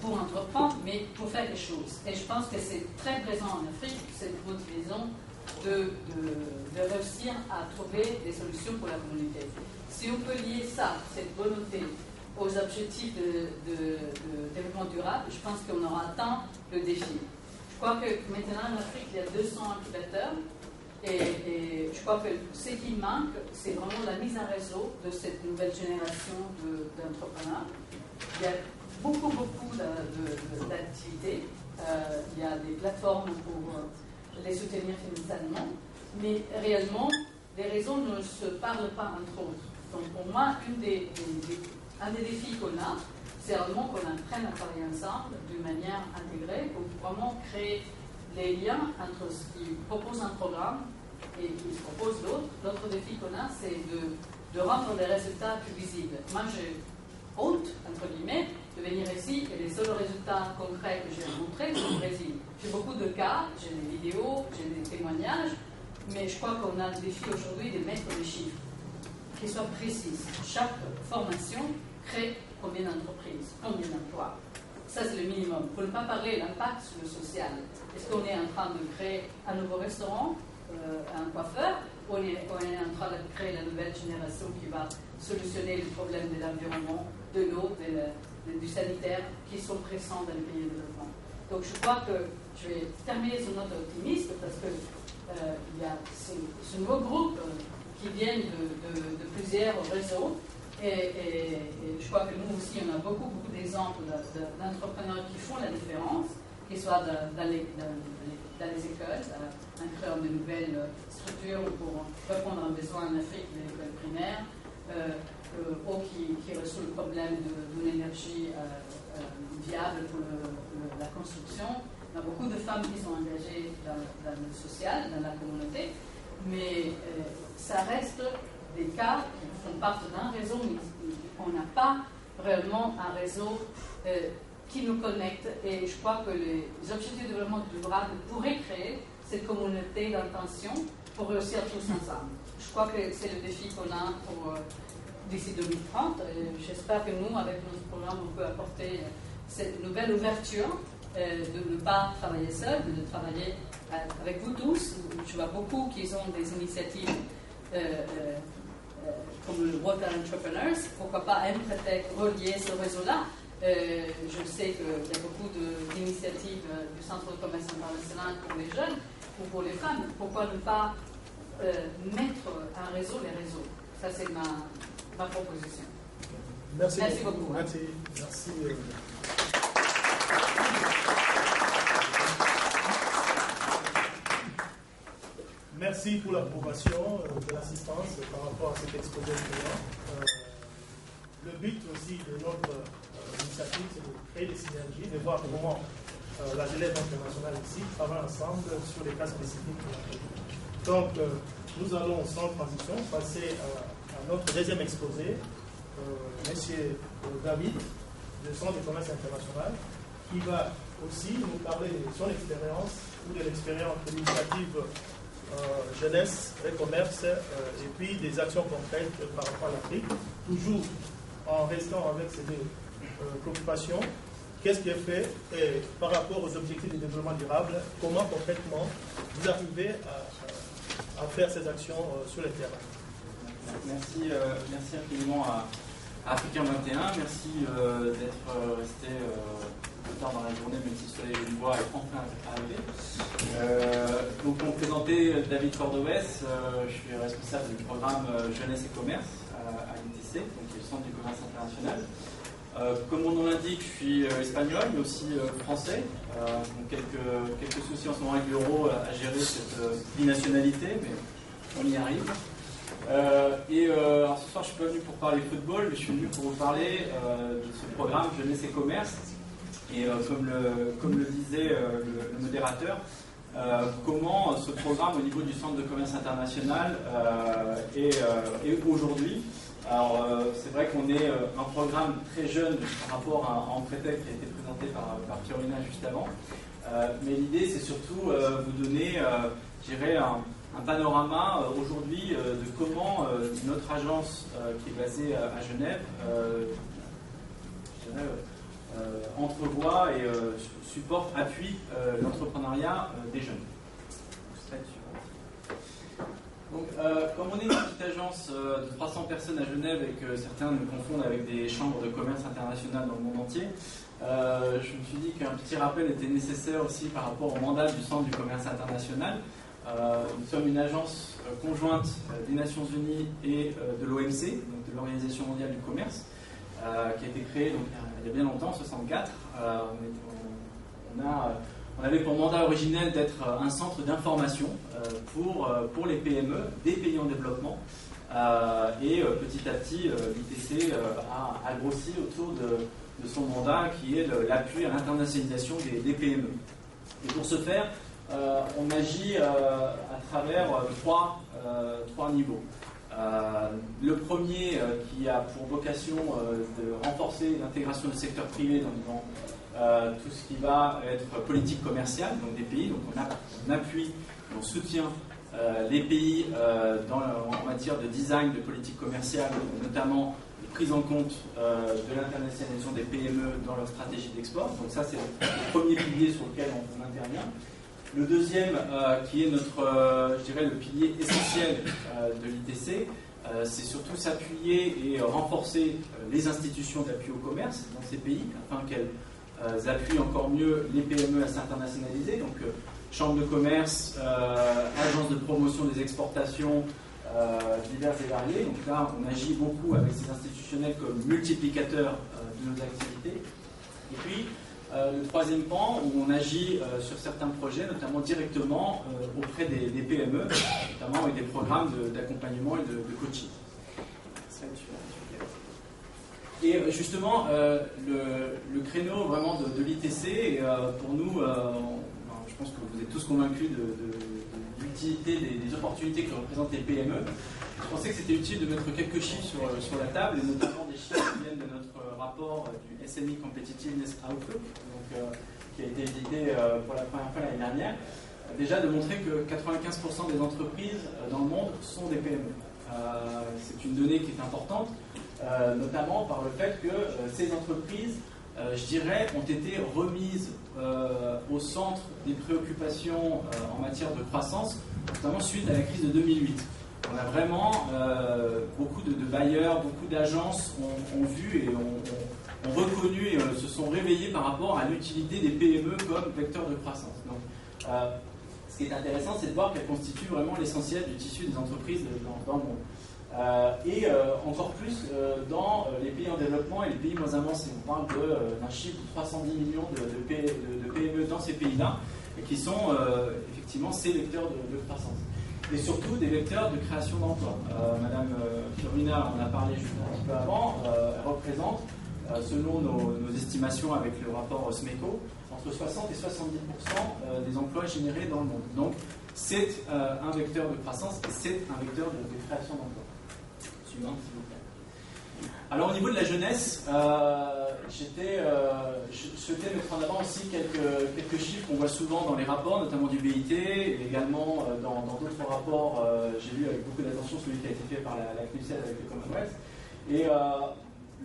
pour entreprendre, mais pour faire des choses. Et je pense que c'est très présent en Afrique, cette motivation de réussir à trouver des solutions pour la communauté. Si on peut lier ça, cette volonté, aux objectifs de développement durable, je pense qu'on aura atteint le défi. Je crois que maintenant en Afrique, il y a 200 incubateurs et je crois que ce qui manque, c'est vraiment la mise en réseau de cette nouvelle génération d'entrepreneurs. Il y a beaucoup d'activités. Il y a des plateformes pour les soutenir financièrement, mais réellement, les réseaux ne se parlent pas entre autres. Donc pour moi, un des défis qu'on a, c'est vraiment qu'on apprenne à travailler ensemble d'une manière intégrée pour vraiment créer les liens entre ce qui propose un programme et qui se propose l'autre. L'autre défi qu'on a, c'est de rendre les résultats plus visibles. Moi, j'ai honte, entre guillemets, de venir ici et les seuls résultats concrets que j'ai montrés sont au Brésil. J'ai beaucoup de cas, j'ai des vidéos, j'ai des témoignages, mais je crois qu'on a le défi aujourd'hui de mettre des chiffres qui soient précises. Chaque formation crée combien d'entreprises, combien d'emplois. Ça, c'est le minimum. Pour ne pas parler de l'impact sur le social. Est-ce qu'on est en train de créer un nouveau restaurant, un coiffeur, ou on est en train de créer la nouvelle génération qui va solutionner les problèmes de l'environnement, de l'eau, du sanitaire, qui sont pressants dans les pays de développement. Donc je crois que je vais terminer sur notre optimisme parce que il y a ce nouveau groupe qui viennent de plusieurs réseaux et je crois que nous aussi on a beaucoup d'exemples d'entrepreneurs qui font la différence, qu'ils soient dans les écoles, en créant de nouvelles structures pour répondre à un besoin en Afrique de l'école primaire, ou qui résout le problème d'une énergie viable pour la construction. Il y a beaucoup de femmes qui sont engagées dans le social, dans la communauté, mais ça reste des cas qui font partie d'un réseau, mais on n'a pas réellement un réseau qui nous connecte. Et je crois que les objectifs de développement durable pourraient créer cette communauté d'intention pour réussir tous ensemble. Je crois que c'est le défi qu'on a pour d'ici 2030. J'espère que nous, avec notre programme, on peut apporter cette nouvelle ouverture de ne pas travailler seul, mais de travailler avec vous tous. Je vois beaucoup qui ont des initiatives comme le Water Entrepreneurs. Pourquoi pas peut-être relier ce réseau-là. Je sais qu'il y a beaucoup d'initiatives du Centre de commerce international pour les jeunes ou pour les femmes. Pourquoi ne pas mettre un réseau, les réseaux? Ça, c'est ma proposition. Merci beaucoup. Merci. merci pour l'approbation de l'assistance par rapport à cet exposé client. Le but aussi de notre initiative, c'est de créer des synergies, de voir comment la jeunesse internationale ici travaille ensemble sur des cas spécifiques. Donc, nous allons sans transition passer à notre deuxième exposé, Monsieur David, du Centre de commerce international, qui va aussi nous parler de son expérience ou de l'expérience de l'initiative jeunesse et commerce et puis des actions concrètes par rapport à l'Afrique, toujours en restant avec ces deux préoccupations. Qu'est-ce qui est fait et par rapport aux objectifs de développement durable, comment concrètement vous arrivez à faire ces actions sur le terrain? Merci infiniment à Africain 21, merci d'être resté plus tard dans la journée, même si le soleil de voix est enfin arrivé. Donc, pour me présenter, David Cordobès, je suis responsable du programme Jeunesse et Commerce à l'ITC, donc le Centre du commerce international. Comme mon nom l'indique, je suis espagnol, mais aussi français. Donc quelques soucis en ce moment avec l'euro à gérer cette binationalité, mais on y arrive. Alors ce soir, je ne suis pas venu pour parler football, mais je suis venu pour vous parler de ce programme Jeunesse et Commerce. Et comme le disait le modérateur, comment ce programme au niveau du Centre de commerce international est aujourd'hui. Alors c'est vrai qu'on est un programme très jeune par rapport à Empretec qui a été présenté par Pierolina juste avant. Mais l'idée, c'est surtout vous donner, je dirais, un panorama aujourd'hui de comment notre agence qui est basée à Genève entrevoit et supporte, appuie l'entrepreneuriat des jeunes. Donc, comme on est une petite agence de 300 personnes à Genève et que certains nous confondent avec des chambres de commerce internationales dans le monde entier, je me suis dit qu'un petit rappel était nécessaire aussi par rapport au mandat du Centre du commerce international. Nous sommes une agence conjointe des Nations Unies et de l'OMC, donc de l'Organisation mondiale du commerce, qui a été créée donc, il y a bien longtemps, en 1964. On avait pour mandat originel d'être un centre d'information pour les PME des pays en développement. Et petit à petit, l'ITC a grossi autour de son mandat qui est l'appui à l'internationalisation des PME. Et pour ce faire, on agit à travers trois niveaux. Le premier qui a pour vocation de renforcer l'intégration du secteur privé dans tout ce qui va être politique commerciale, donc des pays. Donc on appuie, on soutient les pays en matière de design de politique commerciale, notamment de prise en compte de l'internationalisation des PME dans leur stratégie d'export. Donc ça, c'est le premier pilier sur lequel on intervient. Le deuxième, qui est notre, je dirais, le pilier essentiel de l'ITC, c'est surtout s'appuyer et renforcer les institutions d'appui au commerce dans ces pays, afin qu'elles appuient encore mieux les PME à s'internationaliser. Donc, chambres de commerce, agences de promotion des exportations diverses et variées. Donc là, on agit beaucoup avec ces institutionnels comme multiplicateurs de nos activités. Et puis, le troisième pan, où on agit sur certains projets, notamment directement auprès des PME, notamment avec des programmes d'accompagnement et de coaching. Et justement, le créneau vraiment de l'ITC, pour nous, je pense que vous êtes tous convaincus de l'utilité des opportunités que représentent les PME. Je pensais que c'était utile de mettre quelques chiffres sur la table, et notamment des chiffres qui viennent de notre rapport du SME Competitiveness Outlook, donc, qui a été édité pour la première fois l'année dernière. Déjà de montrer que 95% des entreprises dans le monde sont des PME. C'est une donnée qui est importante, notamment par le fait que ces entreprises, je dirais, ont été remises au centre des préoccupations en matière de croissance, notamment suite à la crise de 2008. On a vraiment beaucoup de bailleurs, beaucoup d'agences ont vu et ont reconnu et se sont réveillés par rapport à l'utilité des PME comme vecteur de croissance. Donc, ce qui est intéressant, c'est de voir qu'elles constituent vraiment l'essentiel du tissu des entreprises dans le monde. Et encore plus dans les pays en développement et les pays moins avancés. On parle d'un chiffre de 310 millions de PME dans ces pays-là, et qui sont effectivement ces vecteurs de croissance. et surtout des vecteurs de création d'emplois. Madame Fiorina en a parlé juste un petit peu avant, elle représente, selon nos estimations avec le rapport SMECO, entre 60 et 70% des emplois générés dans le monde. Donc c'est un vecteur de croissance et c'est un vecteur de création d'emplois. Suivant, s'il vous plaît. Alors au niveau de la jeunesse, je souhaitais mettre en avant aussi quelques chiffres qu'on voit souvent dans les rapports, notamment du BIT, et également dans d'autres rapports. J'ai lu avec beaucoup d'attention celui qui a été fait par la CNUSED avec le Commonwealth. Et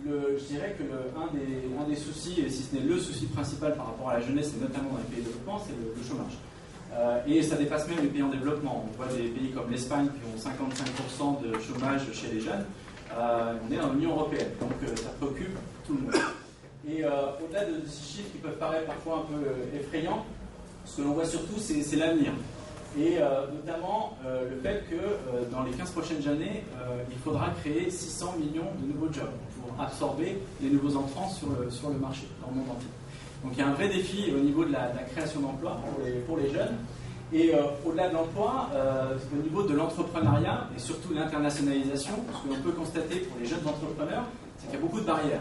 je dirais que un des soucis, et si ce n'est le souci principal par rapport à la jeunesse, et notamment dans les pays de développement, c'est le chômage. Et ça dépasse même les pays en développement. On voit des pays comme l'Espagne qui ont 55% de chômage chez les jeunes. On est dans l'Union européenne, donc ça préoccupe tout le monde. Et au-delà de ces chiffres qui peuvent paraître parfois un peu effrayants, ce que l'on voit surtout, c'est l'avenir. Et notamment le fait que dans les 15 prochaines années, il faudra créer 600 millions de nouveaux jobs pour absorber les nouveaux entrants sur le marché, dans le monde entier. Donc il y a un vrai défi au niveau de la création d'emplois pour les jeunes. Et au-delà de l'emploi, au niveau de l'entrepreneuriat et surtout l'internationalisation, ce que l'on peut constater pour les jeunes entrepreneurs, c'est qu'il y a beaucoup de barrières.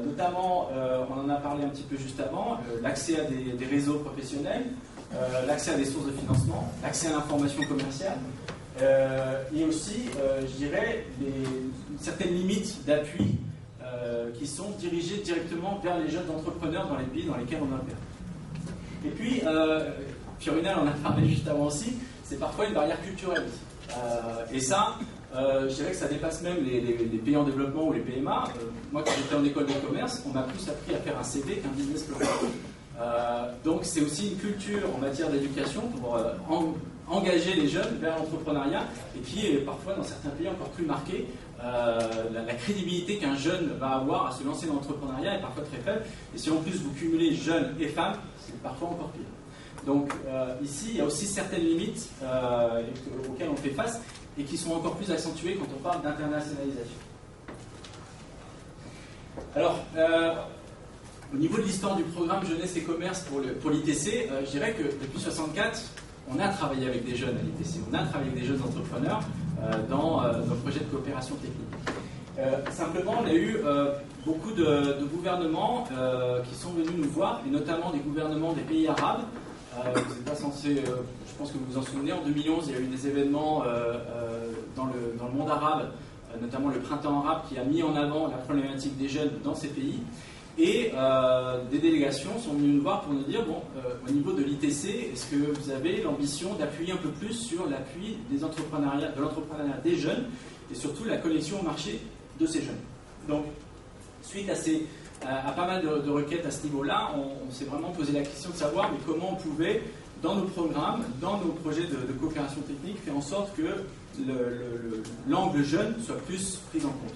Notamment, on en a parlé un petit peu juste avant, l'accès à des réseaux professionnels, l'accès à des sources de financement, l'accès à l'information commerciale, et aussi, je dirais, certaines limites d'appui qui sont dirigées directement vers les jeunes entrepreneurs dans les pays dans lesquels on opère. Et puis, Fiorina en a parlé juste avant aussi, c'est parfois une barrière culturelle. Et ça, je dirais que ça dépasse même les pays en développement ou les PMA. Moi, quand j'étais en école de commerce, on m'a plus appris à faire un CV qu'un business plan. Donc, c'est aussi une culture en matière d'éducation pour engager les jeunes vers l'entrepreneuriat et qui est parfois, dans certains pays, encore plus marquée. La crédibilité qu'un jeune va avoir à se lancer dans l'entrepreneuriat est parfois très faible. Et si en plus vous cumulez jeunes et femmes, c'est parfois encore pire. Donc ici, il y a aussi certaines limites auxquelles on fait face et qui sont encore plus accentuées quand on parle d'internationalisation. Alors, au niveau de l'histoire du programme Jeunesse et Commerce pour l'ITC, je dirais que depuis 1964, on a travaillé avec des jeunes à l'ITC, on a travaillé avec des jeunes entrepreneurs dans nos projets de coopération technique. Simplement, on a eu beaucoup de gouvernements qui sont venus nous voir, et notamment des gouvernements des pays arabes. Vous n'êtes pas censé, je pense que vous vous en souvenez, en 2011, il y a eu des événements dans le monde arabe, notamment le printemps arabe, qui a mis en avant la problématique des jeunes dans ces pays. Et des délégations sont venues nous voir pour nous dire, bon, au niveau de l'ITC, est-ce que vous avez l'ambition d'appuyer un peu plus sur l'appui de l'entrepreneuriat des jeunes, et surtout la connexion au marché de ces jeunes. Donc, suite à pas mal de requêtes à ce niveau-là, on s'est vraiment posé la question de savoir mais comment on pouvait, dans nos programmes, dans nos projets de coopération technique, faire en sorte que l'angle jeune soit plus pris en compte.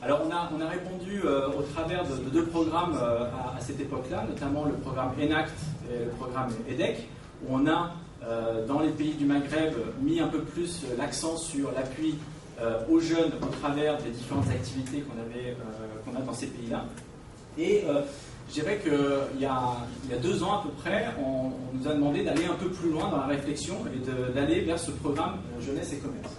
Alors on a répondu au travers de deux programmes à cette époque-là, notamment le programme ENACT et le programme EDEC, où on a, dans les pays du Maghreb, mis un peu plus l'accent sur l'appui aux jeunes au travers des différentes activités qu'on a dans ces pays-là. Et je dirais qu'il y a 2 ans à peu près, on nous a demandé d'aller un peu plus loin dans la réflexion et d'aller vers ce programme Jeunesse et Commerce.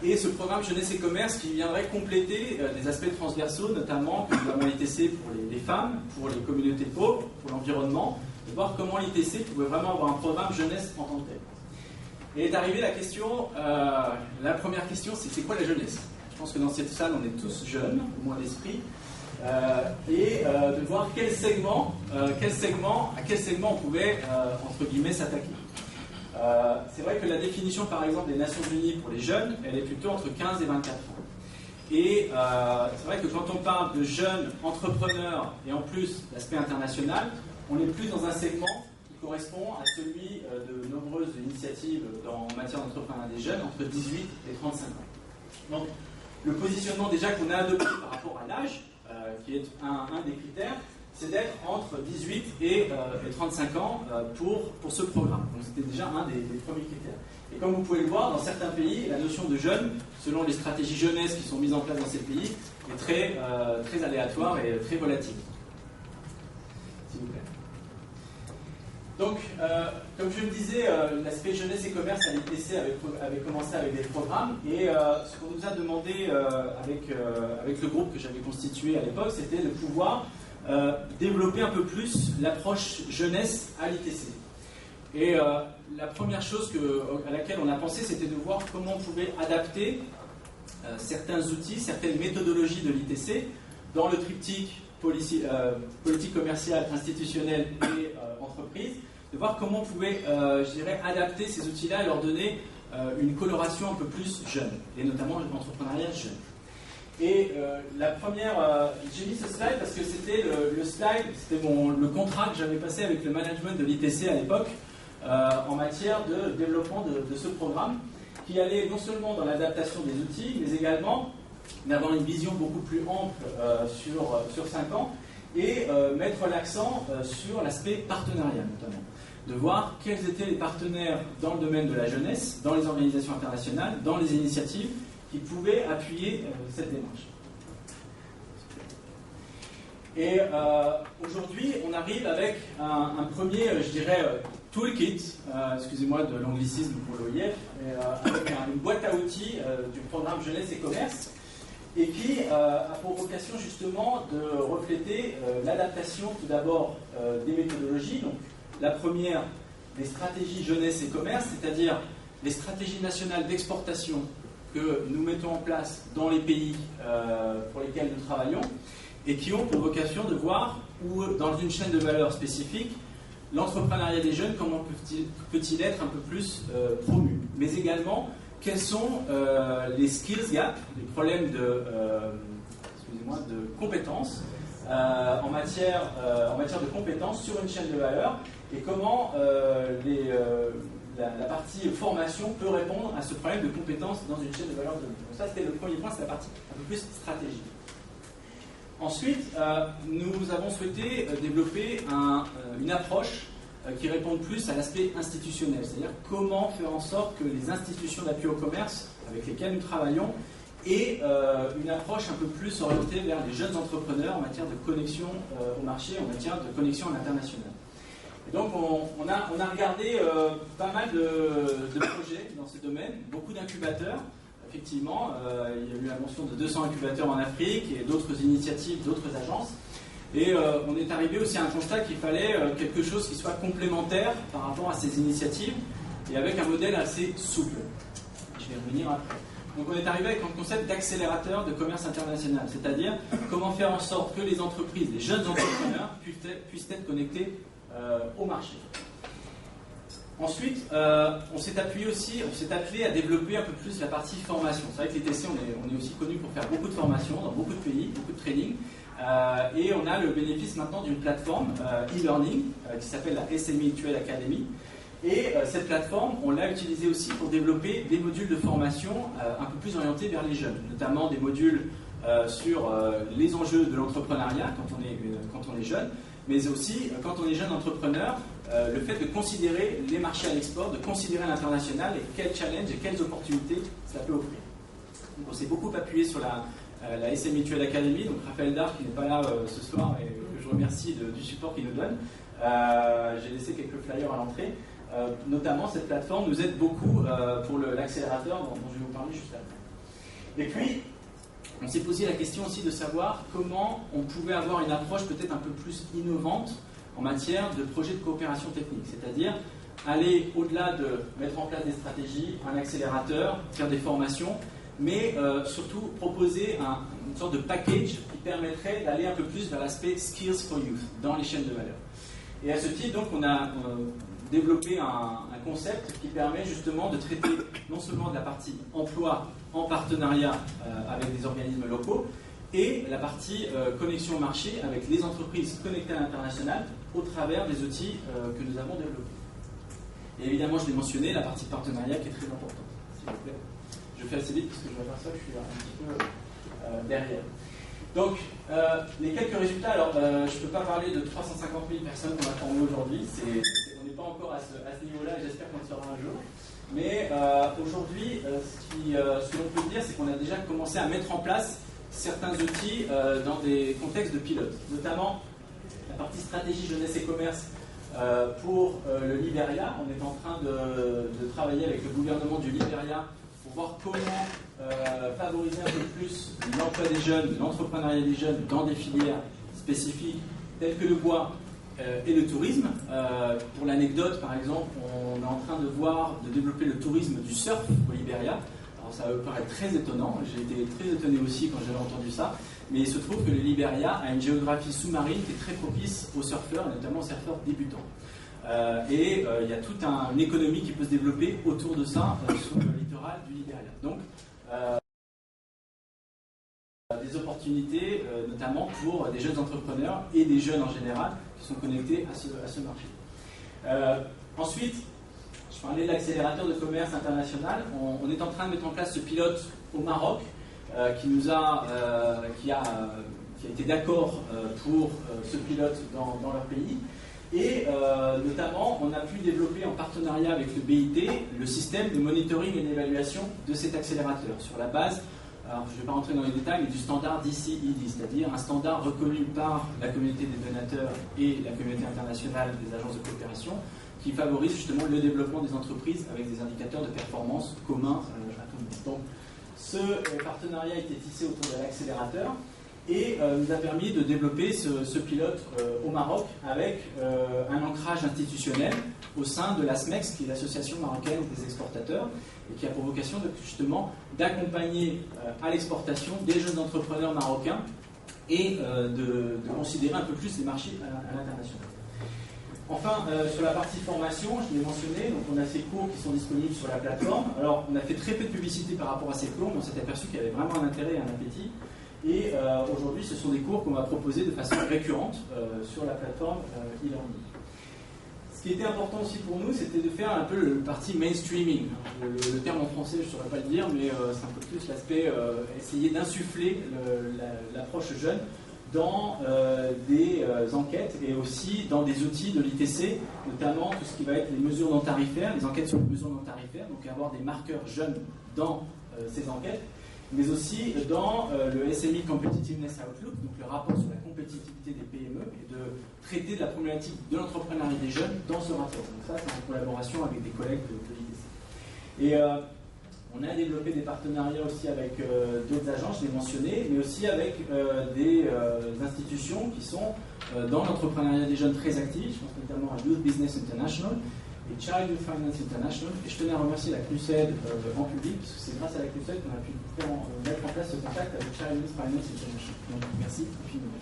Et ce programme Jeunesse et Commerce qui viendrait compléter des aspects transversaux, notamment que nous avons l'ITC pour les femmes, pour les communautés pauvres, pour l'environnement, de voir comment l'ITC pouvait vraiment avoir un programme jeunesse en tant que tel. Et est arrivée la question, la première question, c'est quoi la jeunesse ? Je pense que dans cette salle, on est tous jeunes, au moins d'esprit, et de voir à quel segment on pouvait, entre guillemets, s'attaquer. C'est vrai que la définition, par exemple, des Nations Unies pour les jeunes, elle est plutôt entre 15 et 24 ans. Et c'est vrai que quand on parle de jeunes entrepreneurs, et en plus l'aspect international, on est plus dans un segment qui correspond à celui de nombreuses initiatives en matière d'entrepreneuriat des jeunes, entre 18 et 35 ans. Donc, le positionnement déjà qu'on a adopté par rapport à l'âge, qui est un des critères, c'est d'être entre 18 et 35 ans pour ce programme. Donc c'était déjà un des premiers critères. Et comme vous pouvez le voir, dans certains pays, la notion de jeune, selon les stratégies jeunesse qui sont mises en place dans ces pays, est très aléatoire et très volatile. S'il vous plaît. Donc, comme je le disais, l'aspect jeunesse et commerce à l'ITC avait commencé avec des programmes, et ce qu'on nous a demandé avec le groupe que j'avais constitué à l'époque, c'était de pouvoir développer un peu plus l'approche jeunesse à l'ITC. Et la première chose à laquelle on a pensé, c'était de voir comment on pouvait adapter certains outils, certaines méthodologies de l'ITC dans le triptyque politique commerciale, institutionnelle et entreprise, de voir comment on pouvait, je dirais, adapter ces outils-là et leur donner une coloration un peu plus jeune, et notamment l'entrepreneuriat jeune. Et la première, j'ai mis ce slide parce que c'était le slide, c'était le contrat que j'avais passé avec le management de l'ITC à l'époque en matière de développement de ce programme, qui allait non seulement dans l'adaptation des outils, mais également d'avoir une vision beaucoup plus ample sur 5 ans et mettre l'accent sur l'aspect partenariat notamment. De voir quels étaient les partenaires dans le domaine de la jeunesse, dans les organisations internationales, dans les initiatives qui pouvaient appuyer cette démarche. Et aujourd'hui, on arrive avec un premier, je dirais, toolkit, excusez-moi de l'anglicisme pour l'OIF, avec une boîte à outils du programme Jeunesse et Commerce, et qui a pour vocation justement de refléter l'adaptation tout d'abord des méthodologies. Donc, la première, des stratégies jeunesse et commerce, c'est-à-dire les stratégies nationales d'exportation que nous mettons en place dans les pays pour lesquels nous travaillons, et qui ont pour vocation de voir où, dans une chaîne de valeur spécifique, l'entrepreneuriat des jeunes, comment peut-il être un peu plus promu, mais également quels sont les skills gaps, les problèmes de compétences en matière de compétences sur une chaîne de valeur, et comment la partie formation peut répondre à ce problème de compétences dans une chaîne de valeur. Donc ça, c'était le premier point, c'est la partie un peu plus stratégique. Ensuite, nous avons souhaité développer une approche qui réponde plus à l'aspect institutionnel, c'est-à-dire comment faire en sorte que les institutions d'appui au commerce avec lesquelles nous travaillons aient une approche un peu plus orientée vers les jeunes entrepreneurs en matière de connexion au marché, en matière de connexion à l'international. Et donc on a regardé pas mal de projets dans ce domaine, beaucoup d'incubateurs. Effectivement, il y a eu la mention de 200 incubateurs en Afrique et d'autres initiatives, d'autres agences. Et on est arrivé aussi à un constat qu'il fallait quelque chose qui soit complémentaire par rapport à ces initiatives et avec un modèle assez souple. Je vais y revenir après. Donc on est arrivé avec un concept d'accélérateur de commerce international, c'est-à-dire comment faire en sorte que les entreprises, les jeunes entrepreneurs puissent être connectés au marché. Ensuite, on s'est appelé à développer un peu plus la partie formation. C'est vrai que l'ITC, on est aussi connu pour faire beaucoup de formations dans beaucoup de pays, beaucoup de training. Et on a le bénéfice maintenant d'une plateforme e-learning qui s'appelle la SME Trade Academy. Et cette plateforme, on l'a utilisée aussi pour développer des modules de formation un peu plus orientés vers les jeunes, notamment des modules sur les enjeux de l'entrepreneuriat quand on est jeune, mais aussi quand on est jeune entrepreneur, le fait de considérer les marchés à l'export, de considérer l'international et quels challenges et quelles opportunités ça peut offrir. Donc on s'est beaucoup appuyé sur la SME Trade Academy, donc Raphaël Dard qui n'est pas là ce soir et que je remercie du support qu'il nous donne. J'ai laissé quelques flyers à l'entrée. Notamment cette plateforme nous aide beaucoup pour l'accélérateur dont je vais vous parler juste après. Et puis on s'est posé la question aussi de savoir comment on pouvait avoir une approche peut-être un peu plus innovante en matière de projets de coopération technique, c'est-à-dire aller au-delà de mettre en place des stratégies, un accélérateur, faire des formations, mais surtout proposer une sorte de package qui permettrait d'aller un peu plus vers l'aspect Skills for Youth dans les chaînes de valeur. Et à ce titre, donc, on a développé un concept qui permet justement de traiter non seulement de la partie emploi en partenariat avec des organismes locaux, et la partie connexion au marché avec les entreprises connectées à l'international au travers des outils que nous avons développés. Et évidemment, je l'ai mentionné, la partie partenariat qui est très importante. S'il vous plaît. Je fais assez vite parce que je vais faire ça, je suis un petit peu derrière. Donc, les quelques résultats, alors je ne peux pas parler de 350 000 personnes qu'on a formées aujourd'hui, on n'est pas encore à ce niveau-là et j'espère qu'on le sera un jour. Mais aujourd'hui, ce que l'on peut dire, c'est qu'on a déjà commencé à mettre en place certains outils dans des contextes de pilote, notamment la partie stratégie jeunesse et commerce Pour le Libéria, on est en train de travailler avec le gouvernement du Libéria pour voir comment favoriser un peu plus l'emploi des jeunes, l'entrepreneuriat des jeunes dans des filières spécifiques telles que le bois et le tourisme. Pour l'anecdote, par exemple, on est en train de développer le tourisme du surf au Libéria. Alors ça me paraît très étonnant, j'ai été très étonné aussi quand j'avais entendu ça, mais il se trouve que le Libéria a une géographie sous-marine qui est très propice aux surfeurs, notamment aux surfeurs débutants. Il y a toute une économie qui peut se développer autour de ça sur le littoral du Libéria. Donc, des opportunités, notamment pour des jeunes entrepreneurs et des jeunes en général qui sont connectés à ce marché. Ensuite, je parlais de l'accélérateur de commerce international. On est en train de mettre en place ce pilote au Maroc qui a été d'accord pour ce pilote dans leur pays. Et notamment, on a pu développer en partenariat avec le BIT le système de monitoring et d'évaluation de cet accélérateur sur la base, alors je ne vais pas rentrer dans les détails, mais du standard DCED, c'est-à-dire un standard reconnu par la communauté des donateurs et la communauté internationale des agences de coopération qui favorise justement le développement des entreprises avec des indicateurs de performance communs à tout le monde. Donc, ce partenariat a été tissé autour de l'accélérateur et nous a permis de développer ce pilote au Maroc avec un ancrage institutionnel au sein de l'ASMEX, qui est l'association marocaine des exportateurs, et qui a pour vocation justement d'accompagner à l'exportation des jeunes entrepreneurs marocains et de considérer un peu plus les marchés à l'international. Enfin, sur la partie formation, je l'ai mentionné, donc on a ces cours qui sont disponibles sur la plateforme. Alors, on a fait très peu de publicité par rapport à ces cours, mais on s'est aperçu qu'il y avait vraiment un intérêt et un appétit. Et aujourd'hui, ce sont des cours qu'on va proposer de façon récurrente sur la plateforme e-learning. Ce qui était important aussi pour nous, c'était de faire un peu le parti mainstreaming. Le terme en français, je ne saurais pas le dire, mais c'est un peu plus l'aspect essayer d'insuffler l'approche jeune dans des enquêtes et aussi dans des outils de l'ITC, notamment tout ce qui va être les mesures non tarifaires, les enquêtes sur les mesures non tarifaires, donc avoir des marqueurs jeunes dans ces enquêtes, mais aussi dans le SME Competitiveness Outlook, donc le rapport sur la compétitivité des PME, et de traiter de la problématique de l'entrepreneuriat des jeunes dans ce rapport. Donc ça, c'est en collaboration avec des collègues de l'ITC. Et on a développé des partenariats aussi avec d'autres agences, je l'ai mentionné, mais aussi avec des institutions qui sont dans l'entrepreneuriat des jeunes très actifs. Je pense notamment à Youth Business International et Child Youth Finance International. Et je tenais à remercier la CNUSED en public, parce que c'est grâce à la CNUSED qu'on a pu mettre en place ce contact avec Child Youth Finance International. Donc merci infiniment.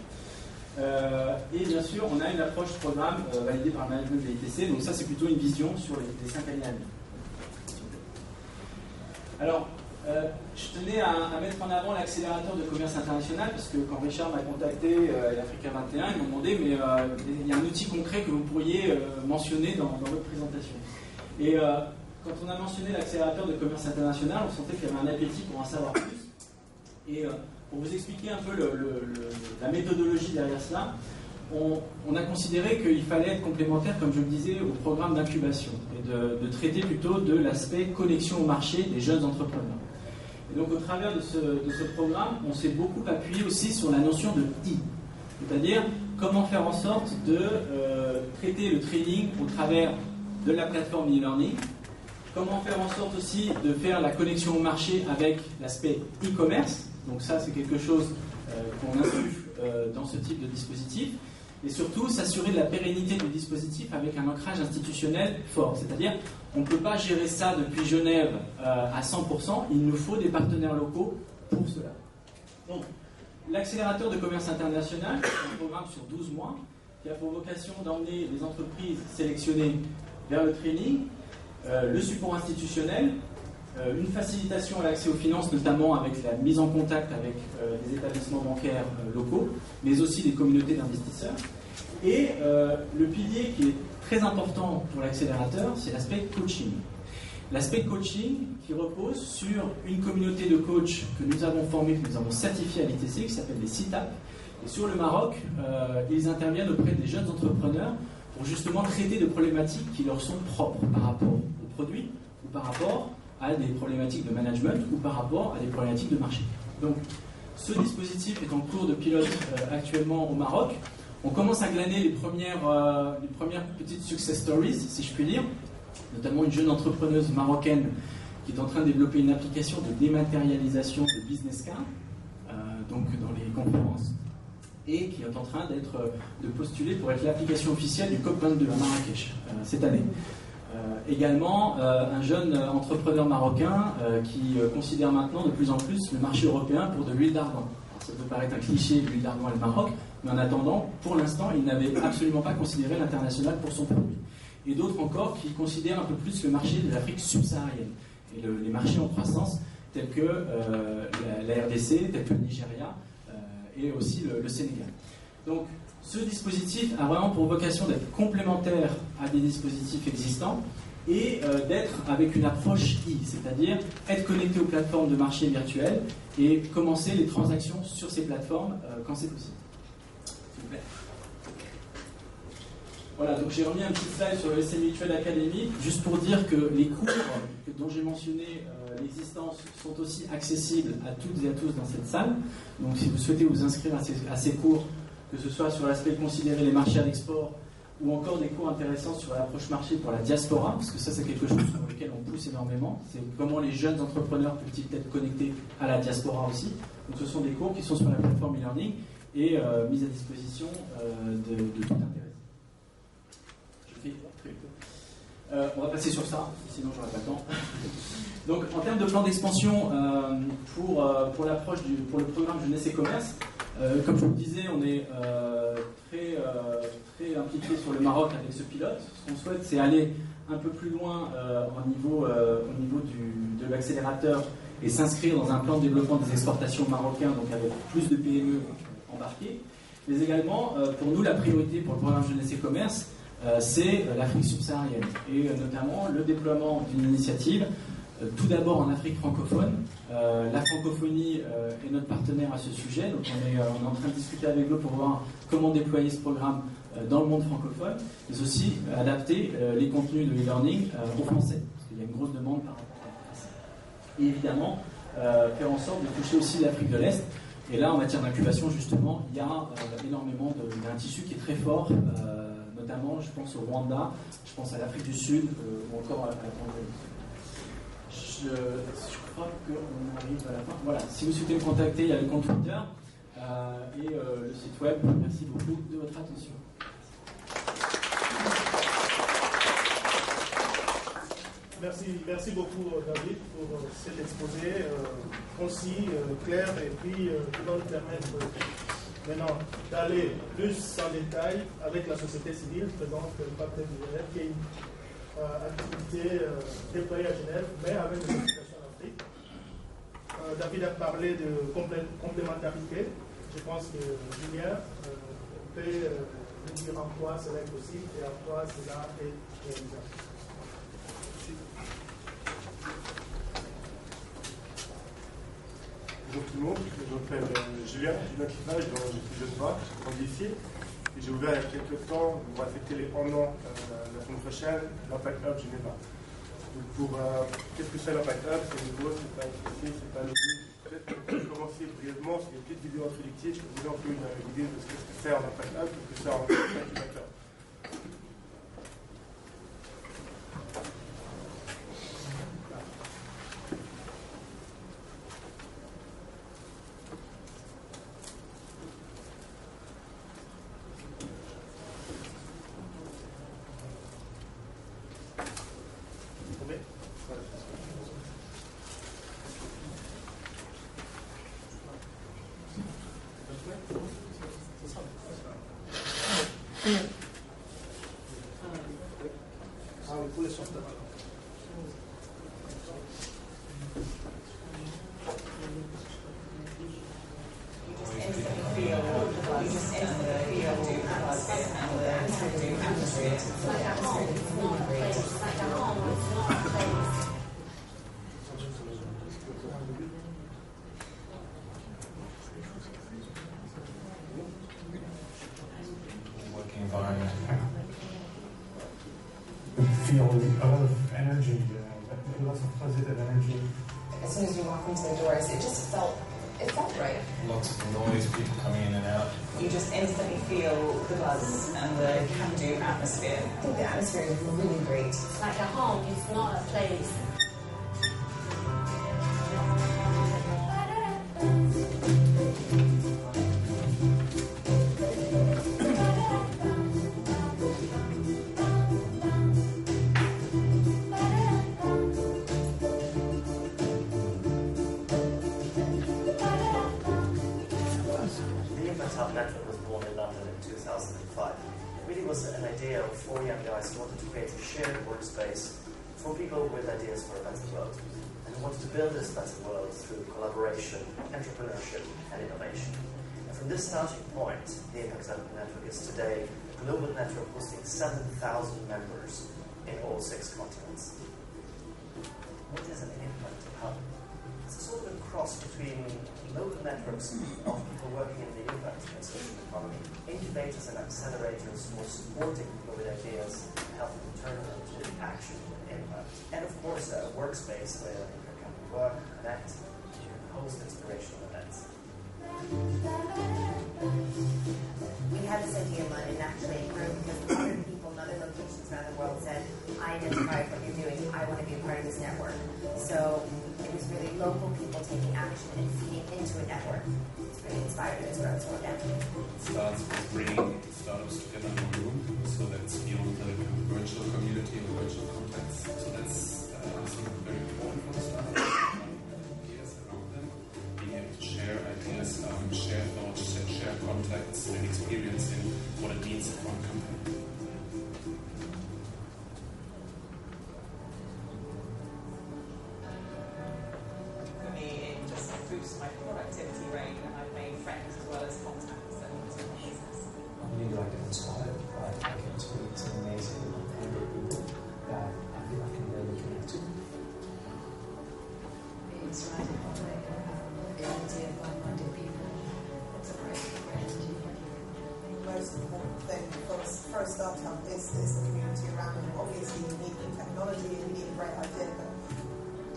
Et bien sûr, on a une approche programme validée par le management de l'ITC, donc ça c'est plutôt une vision sur les 5 années à venir. Alors, je tenais à mettre en avant l'accélérateur de commerce international, parce que quand Richard m'a contacté à Africa 21, ils m'ont demandé, mais il y a un outil concret que vous pourriez mentionner dans votre présentation. Et quand on a mentionné l'accélérateur de commerce international, on sentait qu'il y avait un appétit pour en savoir plus. Et pour vous expliquer un peu la méthodologie derrière cela, on a considéré qu'il fallait être complémentaire, comme je le disais, au programme d'incubation et de traiter plutôt de l'aspect connexion au marché des jeunes entrepreneurs. Et donc au travers de ce programme, on s'est beaucoup appuyé aussi sur la notion de I, c'est-à-dire comment faire en sorte de traiter le training au travers de la plateforme e-learning, comment faire en sorte aussi de faire la connexion au marché avec l'aspect e-commerce, donc ça c'est quelque chose qu'on insuffle dans ce type de dispositif, et surtout s'assurer de la pérennité du dispositif avec un ancrage institutionnel fort. C'est-à-dire, on ne peut pas gérer ça depuis Genève à 100%, il nous faut des partenaires locaux pour cela. Donc, l'accélérateur de commerce international, c'est un programme sur 12 mois, qui a pour vocation d'emmener les entreprises sélectionnées vers le training, le support institutionnel, une facilitation à l'accès aux finances, notamment avec la mise en contact avec des établissements bancaires locaux, mais aussi des communautés d'investisseurs. Et le pilier qui est très important pour l'accélérateur, c'est l'aspect coaching. L'aspect coaching qui repose sur une communauté de coachs que nous avons formés, que nous avons certifiés à l'ITC, qui s'appelle les CITAP. Et sur le Maroc, ils interviennent auprès des jeunes entrepreneurs pour justement traiter de problématiques qui leur sont propres par rapport aux produits ou par rapport à des problématiques de management ou par rapport à des problématiques de marché. Donc, ce dispositif est en cours de pilote actuellement au Maroc. On commence à glaner les premières petites success stories, si je puis dire, notamment une jeune entrepreneuse marocaine qui est en train de développer une application de dématérialisation de business card, donc dans les conférences, et qui est en train de postuler pour être l'application officielle du COP22 à Marrakech cette année. Également, un jeune entrepreneur marocain qui considère maintenant de plus en plus le marché européen pour de l'huile d'argan. Ça peut paraître un cliché, l'huile d'argan et le Maroc, mais en attendant, pour l'instant, il n'avait absolument pas considéré l'international pour son produit. Et d'autres encore qui considèrent un peu plus le marché de l'Afrique subsaharienne et les marchés en croissance tels que la RDC, tels que le Nigeria et aussi le Sénégal. Donc, ce dispositif a vraiment pour vocation d'être complémentaire à des dispositifs existants et d'être avec une approche I, c'est-à-dire être connecté aux plateformes de marché virtuelles et commencer les transactions sur ces plateformes quand c'est possible. S'il vous plaît. Voilà, donc j'ai remis un petit slide sur le SC Mutual Academy, juste pour dire que les cours dont j'ai mentionné l'existence sont aussi accessibles à toutes et à tous dans cette salle. Donc si vous souhaitez vous inscrire à ces cours, que ce soit sur l'aspect considérer les marchés à l'export ou encore des cours intéressants sur l'approche marché pour la diaspora, parce que ça c'est quelque chose sur lequel on pousse énormément, c'est comment les jeunes entrepreneurs peuvent-ils être connectés à la diaspora aussi. Donc ce sont des cours qui sont sur la plateforme e-learning et mis à disposition de tout intérêt. On va passer sur ça, sinon j'aurai pas le temps. Donc en termes de plan d'expansion pour le programme Jeunesse et Commerce, comme je vous le disais, on est très impliqué sur le Maroc avec ce pilote. Ce qu'on souhaite, c'est aller un peu plus loin au niveau de l'accélérateur et s'inscrire dans un plan de développement des exportations marocains, donc avec plus de PME embarquées. Mais également, pour nous, la priorité pour le programme Jeunesse et Commerce, c'est l'Afrique subsaharienne et notamment le déploiement d'une initiative tout d'abord en Afrique francophone. La francophonie est notre partenaire à ce sujet, donc on est en train de discuter avec eux pour voir comment déployer ce programme dans le monde francophone, mais aussi adapter les contenus de e-learning au français, parce qu'il y a une grosse demande par rapport à ça. Et évidemment, faire en sorte de toucher aussi l'Afrique de l'Est. Et là, en matière d'incubation, justement, il y a énormément d'un tissu qui est très fort, notamment, je pense au Rwanda, je pense à l'Afrique du Sud, ou encore à la Tanzanie. Je crois qu'on arrive à la fin. Voilà, si vous souhaitez me contacter, il y a le compte Twitter et le site web. Merci beaucoup de votre attention. Merci beaucoup David pour cet exposé concis, clair et puis qui va nous permettre maintenant d'aller plus en détail avec la société civile présente le Pacte de Genève qui est une activité déployée à Genève mais avec une application en Afrique. David a parlé de complémentarité. Je pense que Julien peut nous dire en quoi cela est possible et en quoi cela est réalisable. Bonjour tout le monde, je m'appelle Julien Cliffage, je suis de Troyes, je grandis ici. Et j'ai ouvert il y a quelques temps, on va fêter les 1 an la semaine prochaine, l'Impact Hub Geneva. Donc qu'est-ce que c'est l'Impact Hub? C'est nouveau, c'est pas excessif, c'est pas logique. Peut-être que je vais commencer brièvement sur une petite vidéo introductive, je peux vous donner un peu une idée de ce que c'est en Impact Hub, ce que c'est en Impact Hub. Feel a lot of energy, lots of positive energy. As soon as you walk into the doors, it felt right. A lots of noise, people coming in and out. You just instantly feel the buzz and the can-do atmosphere. I think the atmosphere is really great. It's like a home, it's not a place. An idea of 4 young guys who wanted to create a shared workspace for people with ideas for a better world, and who wanted to build this better world through collaboration, entrepreneurship, and innovation. And from this starting point, the Impact Hub Network is today a global network hosting 7,000 members in all 6 continents. What is an Impact Hub? It's a sort of a cross between local networks of people working in the impact and social economy, incubators and accelerators who are supporting people with ideas and helping them turn them into action and impact. And of course, a workspace where people can work, connect, and host inspirational events. We had this idea in mind and actually it grew because other people in other locations around the world said, I identify with what you're doing, I want to be a part of this network. So it was really local people taking action and feeding into a network. It's really inspired us to slow down. It starts with bringing startups together in one room, so that's beyond the virtual community or virtual context. So that's something very important for the startups. Ideas around them, being able to share ideas, share thoughts, share contacts, and experience in what it means for a company. Boost my productivity rate, and I've made friends as well as contacts and business. I'm really inspired by Hacking Tweet. It's an amazing group of people that I feel I can really connect to. Being surrounded by a community of like-minded people, it's a great energy. The most important thing for a startup is the community around them. Obviously, you need new technology, you need a great idea, but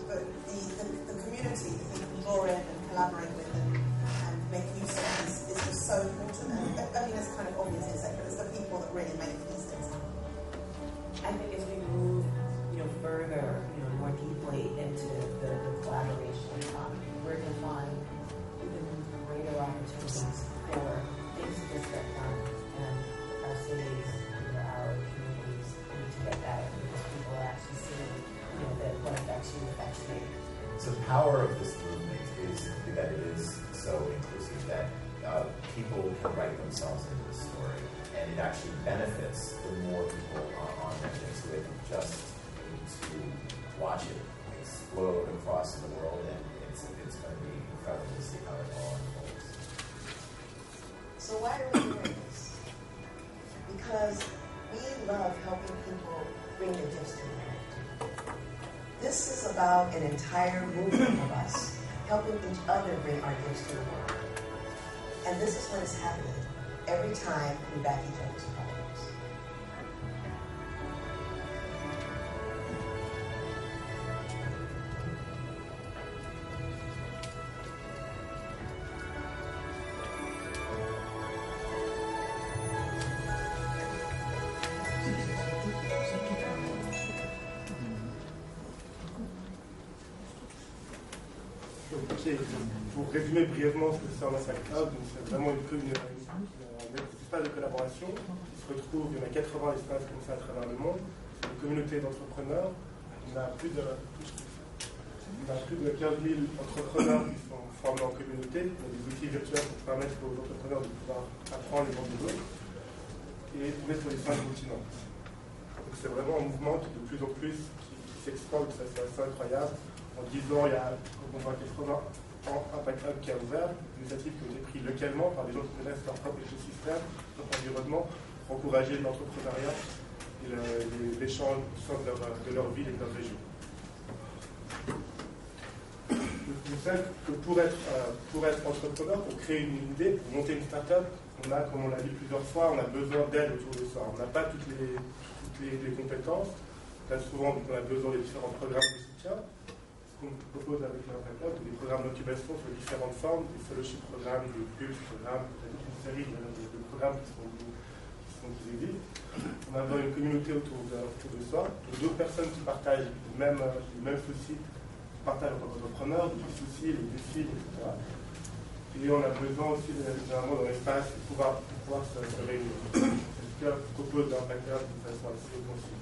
the community, the people draw in and collaborate with and make use of is just so important. And I mean, it's kind of obvious in a second, but it's the people that really make these things happen. I think as we move, further, more deeply into the collaboration, we're going to find even greater opportunities for things to just get done, and our cities, our communities need to get better because people are actually seeing, that what affects you affects me. So the power of this movement is that it is so inclusive that people can write themselves into the story, and it actually benefits the more people on that thing, so they can just need to watch it explode across the world, and it's going to be incredible to see how it all unfolds. So why are we doing this? Because we love helping people bring their gifts to the world. This is about an entire movement of us helping each other bring our gifts to the world. And this is what is happening every time we back each other's projects. Pour résumer brièvement ce que c'est un Impact Hub, c'est vraiment un espace de collaboration qui se retrouve, il y en a 80 espaces comme ça à travers le monde, une communauté d'entrepreneurs, on a plus de 15 000 entrepreneurs qui sont formés en communauté, il y a des outils virtuels pour permettre aux entrepreneurs de pouvoir apprendre les uns des autres, et on est sur les 5 continents. Donc c'est vraiment un mouvement qui de plus en plus qui s'expande, c'est assez incroyable. En 10 ans, il y a environ 80 Impact Hub qui a ouvert, des initiatives qui ont été prises localement par des gens qui connaissent leur propre écosystème, leur environnement, pour encourager l'entrepreneuriat et l'échange au sein de leur ville et de leur région. Je sais que pour être entrepreneur, pour créer une idée, pour monter une start-up, on a, comme on l'a dit plusieurs fois, on a besoin d'aide autour de ça. On n'a pas toutes les compétences. Là, souvent, on a besoin des différents programmes de soutien. qu'on propose avec l'Impact Hub, des programmes d'incubation sur différentes formes, des fellowship programmes, des pulse programmes, une série de programmes qui existent. On a une communauté autour de soi, d'autres personnes qui partagent les mêmes soucis, qui partagent en tant qu'entrepreneurs, les soucis, les défis, etc. Et on a besoin aussi généralement d'un espace pour pouvoir se réunir. C'est ce que propose l'Impact Hub de façon assez conçue.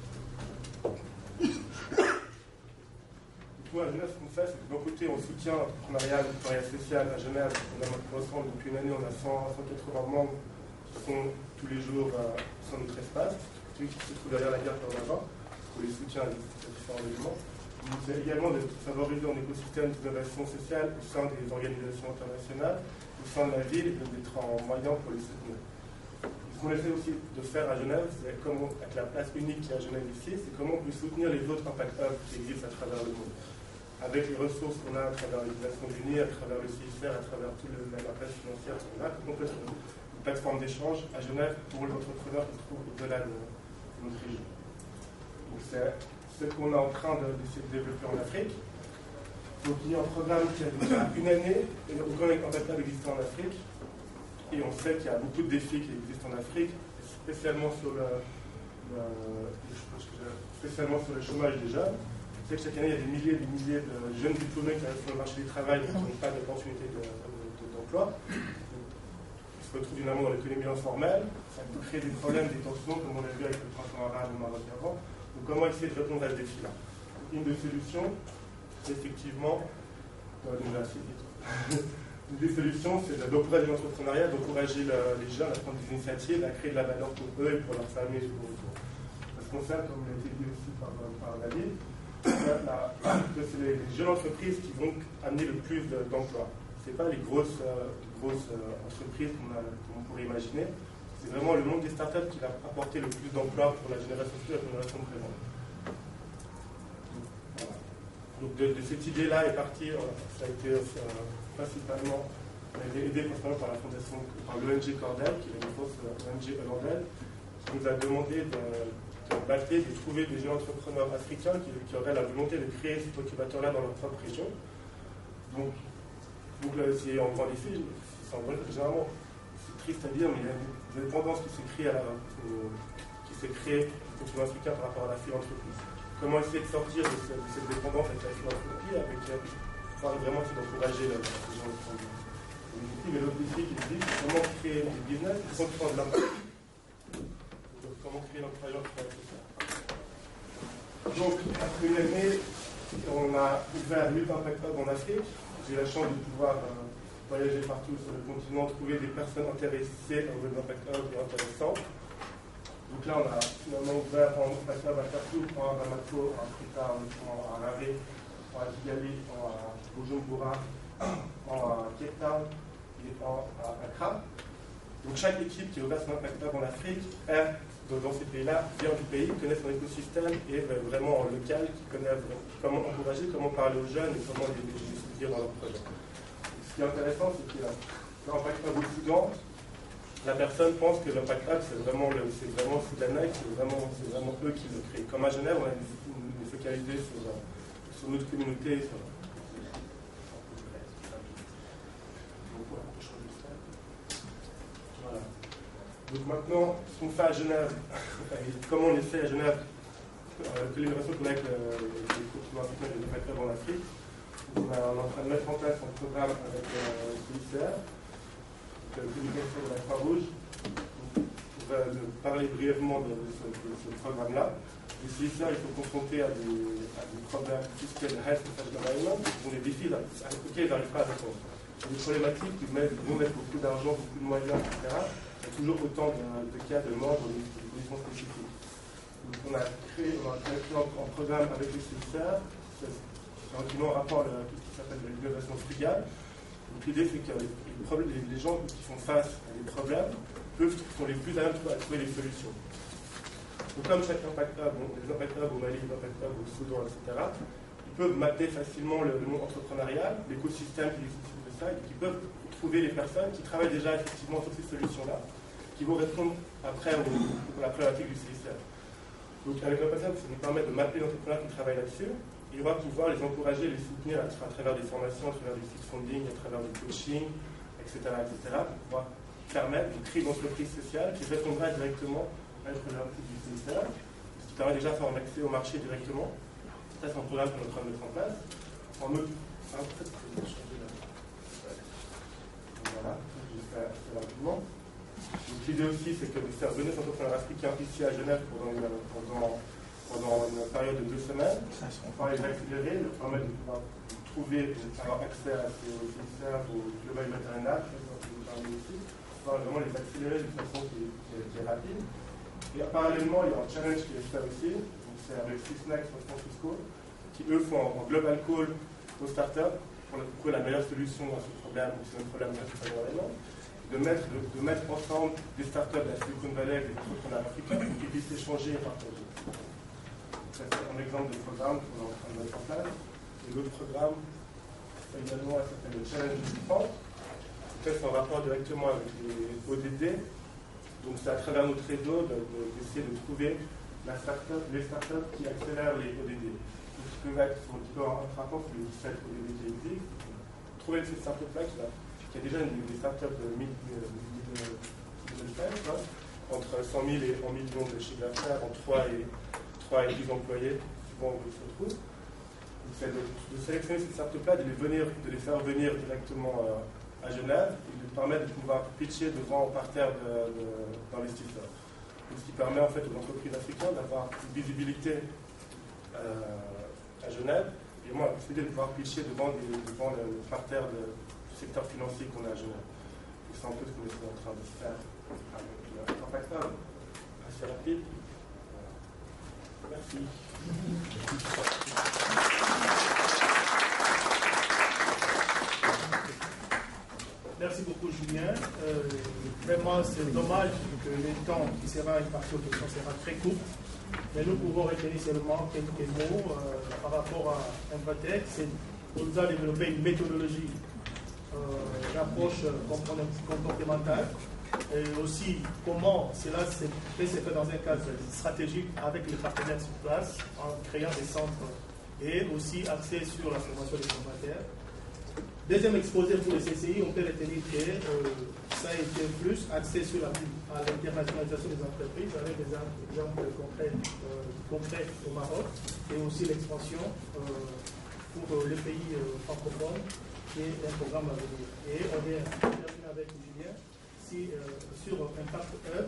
Nous, à Genève, ce qu'on fait, c'est que d'un côté, on soutient l'entrepreneuriat social à Genève. On a maintenant ensemble, depuis une année, on a 180 membres qui sont tous les jours sur notre espace, ceux qui se trouvent derrière la carte en avant, pour les soutiens à différents éléments. On essaie également de favoriser un écosystème d'innovation sociale au sein des organisations internationales, au sein de la ville, et d'être en moyen pour les soutenir. Ce qu'on essaie aussi de faire à Genève, c'est comment, avec la place unique qui est à Genève ici, c'est comment on peut soutenir les autres Impact Hubs qui existent à travers le monde. Avec les ressources qu'on a à travers les Nations Unies, à travers le CICR, à travers toute la place financière qu'on a, on peut faire une plateforme d'échange à Genève pour les entrepreneurs qui se trouvent au-delà de notre région. Donc c'est ce qu'on est en train d'essayer de développer en Afrique. Donc il y a un programme qui a déjà une année, et aucun Impact Hub existe en Afrique, et on sait qu'il y a beaucoup de défis qui existent en Afrique, spécialement sur le chômage des jeunes. C'est que chaque année, il y a des milliers et des milliers de jeunes diplômés qui arrivent sur le marché du travail et qui n'ont pas d'opportunité d'emploi. Ils se retrouvent finalement dans l'économie informelle. Ça peut créer des problèmes, des tensions, comme on l'a vu avec le printemps arabe au Maroc avant. Donc, comment essayer de répondre à ce défi-là? Une des solutions, c'est effectivement. Une des solutions, c'est d'encourager l'entrepreneuriat, d'encourager les jeunes à prendre des initiatives, à créer de la valeur pour eux et pour leur famille. Parce qu'on sait, comme l'a été dit aussi par David, que c'est les jeunes entreprises qui vont amener le plus d'emplois. Ce n'est pas les grosses entreprises qu'on pourrait imaginer. C'est vraiment le monde des startups qui va apporter le plus d'emplois pour la génération future et la génération présente. Voilà. Donc de cette idée-là est partie, ça a été principalement, on a été aidé principalement par la fondation, par l'ONG Cordel, qui est une grosse ONG hollandaise, qui nous a demandé de trouver des jeunes entrepreneurs africains qui auraient la volonté de créer cet incubateur-là dans leur propre région. Donc c'est un grand défi. Généralement, c'est triste à dire, mais il y a une tendance qui s'est créée au continent africain par rapport à la philanthropie. Comment essayer de sortir de cette dépendance avec la philanthropie, pour vraiment d'encourager les gens entrepreneurs. Mais l'autre défi qui existe, c'est comment créer des business qui sont de l'impact. Comment créer l'employeur social. Donc, après une année, on a ouvert 8 Impact Hubs en Afrique. J'ai eu la chance de pouvoir voyager partout sur le continent, trouver des personnes intéressées à ouvrir des Impact Hubs et intéressantes. Donc là, on a finalement ouvert un Impact Hub à partout, en Bamako, en Africa, en Harare, en Kigali, en Bujumbura, en Cape Town et à Accra. Donc chaque équipe qui a ouvert son Impact Hub en Afrique est dans ces pays-là, vient du pays, connaît son écosystème et vraiment en local, qui connaît comment encourager, comment parler aux jeunes et comment les soutenir dans leur projet. Ce qui est intéressant, c'est que l'Impact Hub au Soudan, la personne pense que l'Impact Hub, c'est vraiment soudanais, c'est vraiment eux qui le créent. Comme à Genève, on a une focalisé sur notre communauté. Voilà. Donc maintenant, ce qu'on fait à Genève, comment on essaie à Genève, l'innovation qu'on a avec les continents africains et les Impact Hubs en Afrique. On est en train de mettre en place un programme avec le CICR, la communication de la Croix-Rouge. On va parler brièvement de ce programme-là. Les CICR, ils sont confrontés à des problèmes fiscaux de health environment, qui sont des défis auxquels ils n'arrivent pas à répondre. Des problématiques qui vont mettre beaucoup d'argent, beaucoup de moyens, etc. Il y a toujours autant de cas de mort dans des conditions spécifiques. Donc on a créé un programme avec les CICR, c'est un document rapport à tout ce qui s'appelle l'innovation frugale. Donc l'idée c'est que les gens qui font face à des problèmes sont les plus à même à trouver des solutions. Donc comme chaque Impact Hub, les Impact Hubs au Mali, les Impact Hubs au Soudan, etc., ils peuvent mapper facilement le monde entrepreneurial, l'écosystème qui existe de ça, et qui peuvent trouver les personnes qui travaillent déjà effectivement sur ces solutions-là, qui vont répondre après à la problématique du CICR. Donc avec l'Impact Hub, ça nous permet de mapper l'entrepreneur qui travaille là-dessus, Et on va pouvoir les encourager, les soutenir à travers des formations, à travers des sites funding, à travers des coaching, etc., pour pouvoir permettre de créer une entreprise sociale qui répondra directement à une problématique du ministère, ce qui permet déjà de faire un accès au marché directement. Ça, c'est un programme qu'on est en train de mettre en place. En autre, voilà, je vais faire assez rapidement. L'idée aussi, c'est que de faire venir cet entrepreneur africain ici à Genève pendant une période de 2 semaines. On va les accélérer, leur permettre de pouvoir trouver, avoir accès à ces fournisseurs au global maternage, on va vraiment les accélérer d'une façon qui est rapide. Et parallèlement, il y a un challenge qui est fait aussi, c'est avec Sysnex San Francisco, qui eux font un global call aux startups pour trouver la meilleure solution à ce problème, ou c'est un problème réellement, de mettre ensemble des startups de la Silicon Valley et des entrepreneurs africains pour qu'ils puissent échanger et partager. C'est un exemple de programme qu'on est en train de mettre en place. Et l'autre programme, également, s'appelle le Challenge du France. C'est en rapport directement avec les ODD. Donc c'est à travers notre réseau d'essayer de trouver les startups qui accélèrent les ODD. Donc, qui peuvent être un petit peu frappants pour les 17 ODD qui existent. Trouver ces startups-là qui a déjà des startups de 2016, entre 100 000 et 1 million de chiffre d'affaires, en 3 et 10 employés, souvent on se retrouve. C'est de sélectionner ces startups-là, de les faire venir directement à Genève et de permettre de pouvoir pitcher devant un parterre d'investisseurs. Ce qui permet en fait aux entreprises africaines d'avoir une visibilité à Genève et moi la possibilité de pouvoir pitcher devant le parterre du secteur financier qu'on a à Genève. C'est un peu ce qu'on est en train de faire avec un facteur assez rapide. Merci. Merci beaucoup, Julien. Vraiment, c'est dommage que le temps qui sera une partie aux questions sera très court. Mais nous pouvons retenir seulement quelques mots par rapport à Infratech. On nous a développé une méthodologie d'approche comportementale et aussi comment cela peut se faire dans un cadre stratégique avec les partenaires sur place en créant des centres et aussi axé sur la formation des formateurs. Deuxième exposé pour les CCI, on peut retenir que ça a été plus axé sur l'internationalisation des entreprises avec des exemples concrets au Maroc et aussi l'expansion pour les pays francophones qui est un programme à venir. Et on vient terminer avec Julien sur Impact Hub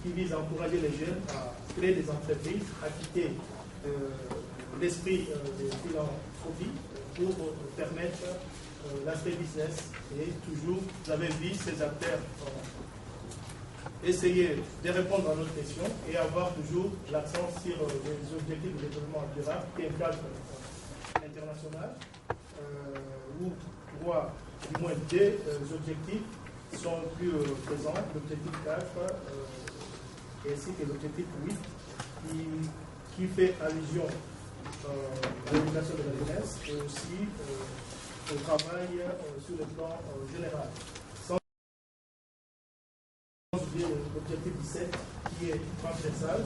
qui vise à encourager les jeunes à créer des entreprises, à quitter l'esprit de philanthropie pour permettre l'aspect business et toujours, vous avez vu ces acteurs essayer de répondre à notre question et avoir toujours l'accent sur les objectifs de développement durable qui est un cadre international où trois, du moins deux objectifs sont plus présents, l'objectif 4 ainsi que l'objectif 8 qui fait allusion à l'éducation de la jeunesse et aussi au travail sur le plan général. Sans oublier l'objectif 17 qui est transversal,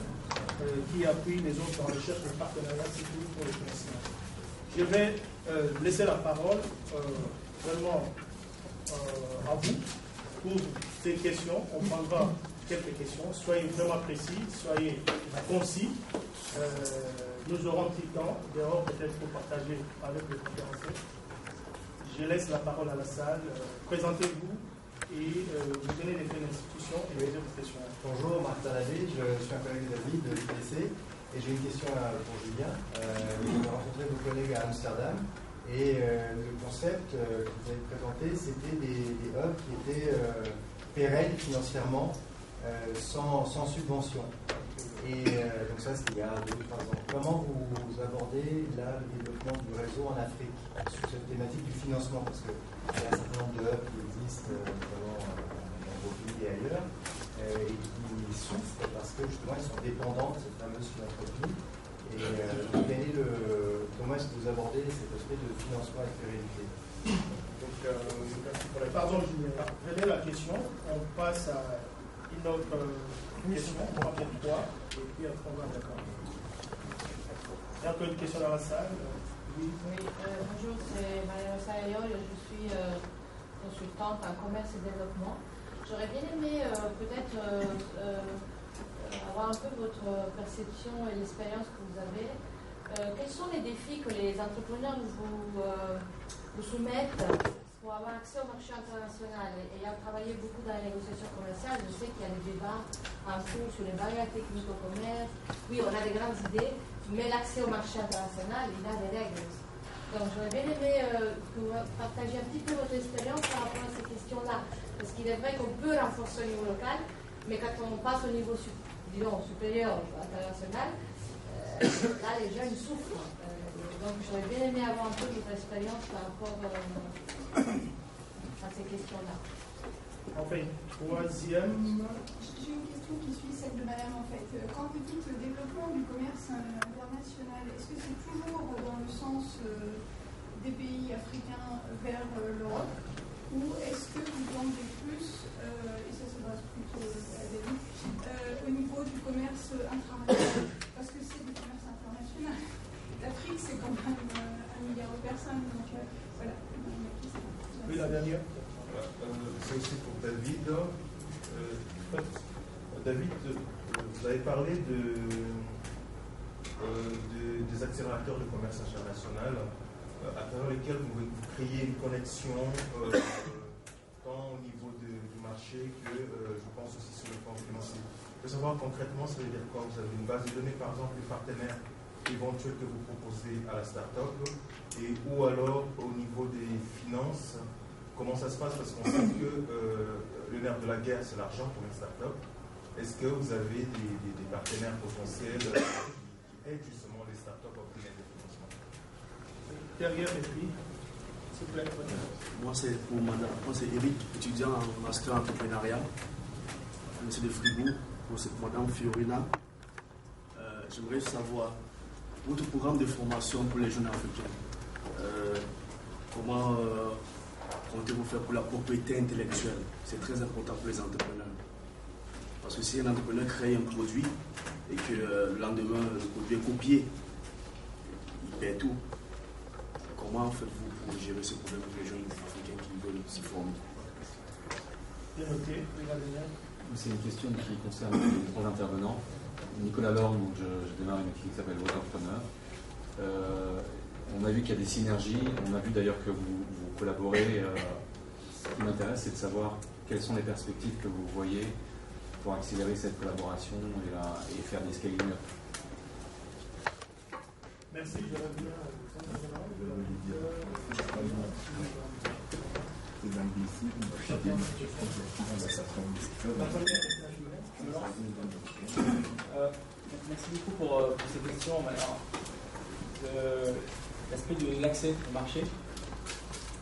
qui appuie les autres en recherche de partenariat, surtout pour le financement. Je vais laisser la parole vraiment à vous pour ces questions. On prendra quelques questions. Soyez vraiment précis, soyez concis. Nous aurons un petit temps dehors peut-être pour partager avec les conférenciers. Je laisse la parole à la salle. Présentez-vous et vous donnez les faits d'institution et les autres questions. Bonjour, Marc Taladé, je suis un collègue de David de l'IPC et j'ai une question pour Julien. J'ai rencontré vos collègues à Amsterdam et le concept que vous avez présenté, c'était des hubs qui étaient pérennes financièrement, sans subvention. Et donc ça, c'était il y a 2 ou 3 ans. Comment vous abordez là, le développement du réseau en Afrique sur cette thématique du financement? Parce qu'il y a un certain nombre de hubs qui existent notamment dans vos pays et ailleurs et qui souffrent parce que justement ils sont dépendants de cette fameuse philanthropie. Et comment est-ce que vous abordez cet aspect de financement avec pérennité? Pardon, je vais la question. On passe à une autre question. On va faire 3 et puis après on va d'accord. Il y a encore une question dans la salle. Oui, bonjour, c'est Maria Sayol, je suis consultante en commerce et développement. J'aurais bien aimé peut-être avoir un peu votre perception et l'expérience que vous avez. Quels sont les défis que les entrepreneurs vous soumettent pour avoir accès au marché international? Et ayant travaillé beaucoup dans les négociations commerciales, je sais qu'il y a des débats en cours sur les barrières techniques au commerce. Oui, on a des grandes idées, mais l'accès au marché international, il a des règles. Donc j'aurais bien aimé que vous partagiez un petit peu votre expérience par rapport à ces questions-là. Parce qu'il est vrai qu'on peut renforcer au niveau local, mais quand on passe au niveau supérieur, international, là les jeunes souffrent. Donc j'aurais bien aimé avoir un peu votre expérience par rapport à ces questions-là. Enfin, troisième. J'ai une question qui suit celle de madame en fait. Quand vous dites le développement du commerce international, est-ce que c'est toujours dans le sens des pays africains vers l'Europe ou est-ce que vous tendez plus, et ça s'adresse plutôt à David, au niveau du commerce international? Parce que c'est du commerce international. L'Afrique, c'est quand même 1 milliard de personnes, donc voilà. Oui, la dernière. C'est aussi pour David. David, vous avez parlé des accélérateurs de commerce international à travers lesquels vous créez une connexion tant au niveau du marché que je pense aussi sur le plan financier. Je veux savoir concrètement, ça veut dire quoi? Vous avez une base de données, par exemple, des partenaires éventuels que vous proposez à la start-up et ou alors au niveau des finances. Comment ça se passe? Parce qu'on sait que le nerf de la guerre, c'est l'argent pour une start-up. Est-ce que vous avez des partenaires potentiels qui aident justement les start-up à obtenir des financements? Derrière et puis, s'il vous plaît. Moi, c'est pour madame. Moi, c'est Eric, étudiant en master entrepreneuriat à l'Université de Fribourg. Moi, c'est pour madame Fiorina. J'aimerais savoir votre programme de formation pour les jeunes africains. Comment comptez-vous faire pour la propriété intellectuelle? C'est très important pour les entrepreneurs. Parce que si un entrepreneur crée un produit et que le lendemain, le produit est copié, il perd tout. Comment faites-vous pour gérer ce problème pour les jeunes africains qui veulent s'y former? C'est une question qui concerne les trois intervenants. Nicolas Lorme, donc je démarre une équipe qui s'appelle Waterpreneur. On a vu qu'il y a des synergies, on a vu d'ailleurs que vous collaborez. Ce qui m'intéresse, c'est de savoir quelles sont les perspectives que vous voyez pour accélérer cette collaboration et faire des scaling up. Merci, je reviens Merci beaucoup pour cette question. L'aspect de l'accès au marché.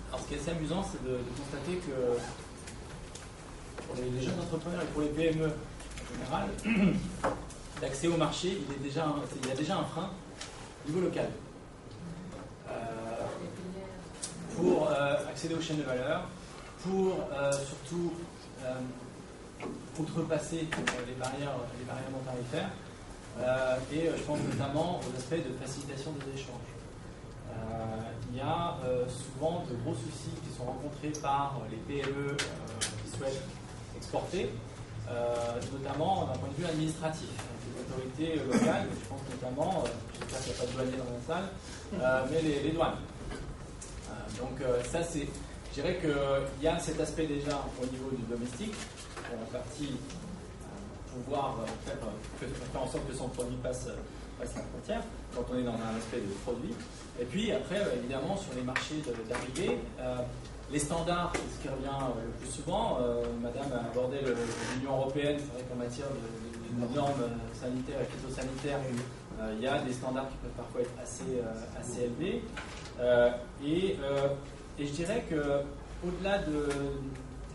Alors, ce qui est assez amusant, c'est de constater que pour les jeunes entrepreneurs et pour les PME en général, l'accès au marché, il y a déjà un frein au niveau local. Pour accéder aux chaînes de valeur, pour surtout outrepasser les barrières non tarifaires, et je pense notamment aux aspects de facilitation des échanges. Il y a souvent de gros soucis qui sont rencontrés par les PME qui souhaitent exporter, notamment d'un point de vue administratif. Les autorités locales, je pense notamment, j'espère qu'il n'y a pas de douaniers dans la salle, mais les douanes. Donc ça, je dirais qu'il y a cet aspect déjà au niveau du domestique, pour en partie pouvoir faire en sorte que son produit passe la frontière, quand on est dans un aspect de produit. Et puis après, évidemment, sur les marchés d'arrivée, les standards, c'est ce qui revient le plus souvent. Madame a abordé l'Union européenne. C'est vrai qu'en matière de normes sanitaires et phytosanitaires, il y a des standards qui peuvent parfois être assez élevés. Et je dirais qu'au-delà de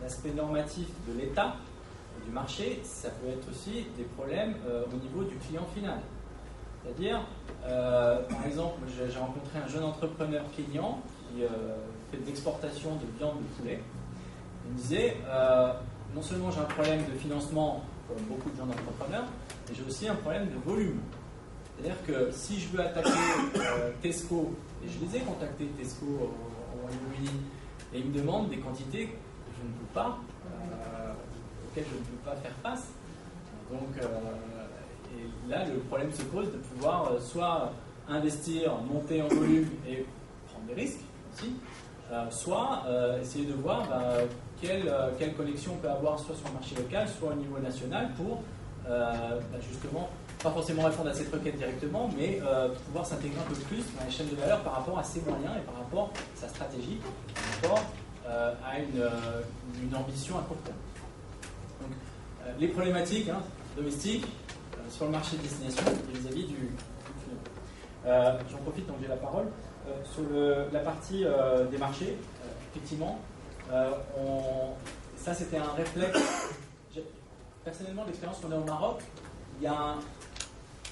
l'aspect normatif de l'État et du marché, ça peut être aussi des problèmes au niveau du client final. C'est-à-dire, par exemple, j'ai rencontré un jeune entrepreneur kényan qui fait de l'exportation de viande de poulet. Il me disait, non seulement j'ai un problème de financement, comme beaucoup de jeunes entrepreneurs, mais j'ai aussi un problème de volume. C'est-à-dire que si je veux attaquer Tesco, et je les ai contactés, Tesco au Royaume-Uni, et ils me demandent des quantités que je ne peux pas, auxquelles je ne peux pas faire face. Donc, et là, le problème se pose de pouvoir soit investir, monter en volume et prendre des risques aussi, soit essayer de voir quelle connexion on peut avoir soit sur le marché local, soit au niveau national pour justement, pas forcément répondre à cette requête directement, mais pouvoir s'intégrer un peu plus dans les chaînes de valeur par rapport à ses moyens et par rapport à sa stratégie, par rapport à une ambition à court terme. Donc, les problématiques domestiques sur le marché de destination et vis-à-vis du client. J'en profite, donc j'ai la parole. Sur la partie des marchés, effectivement, ça c'était un réflexe. Personnellement, l'expérience qu'on a au Maroc, il y a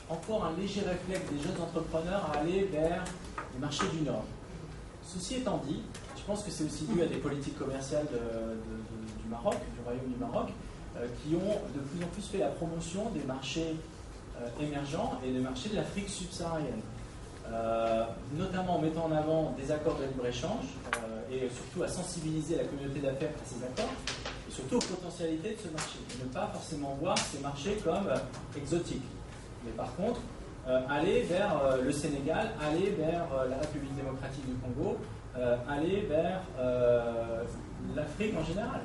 encore un léger réflexe des jeunes entrepreneurs à aller vers les marchés du Nord. Ceci étant dit, je pense que c'est aussi dû à des politiques commerciales du Maroc, du Royaume du Maroc, qui ont de plus en plus fait la promotion des marchés émergents et des marchés de l'Afrique subsaharienne. Notamment en mettant en avant des accords de libre-échange et surtout à sensibiliser la communauté d'affaires à ces accords et surtout aux potentialités de ce marché. Et ne pas forcément voir ces marchés comme exotiques. Mais par contre, aller vers le Sénégal, aller vers la République démocratique du Congo, aller vers l'Afrique en général.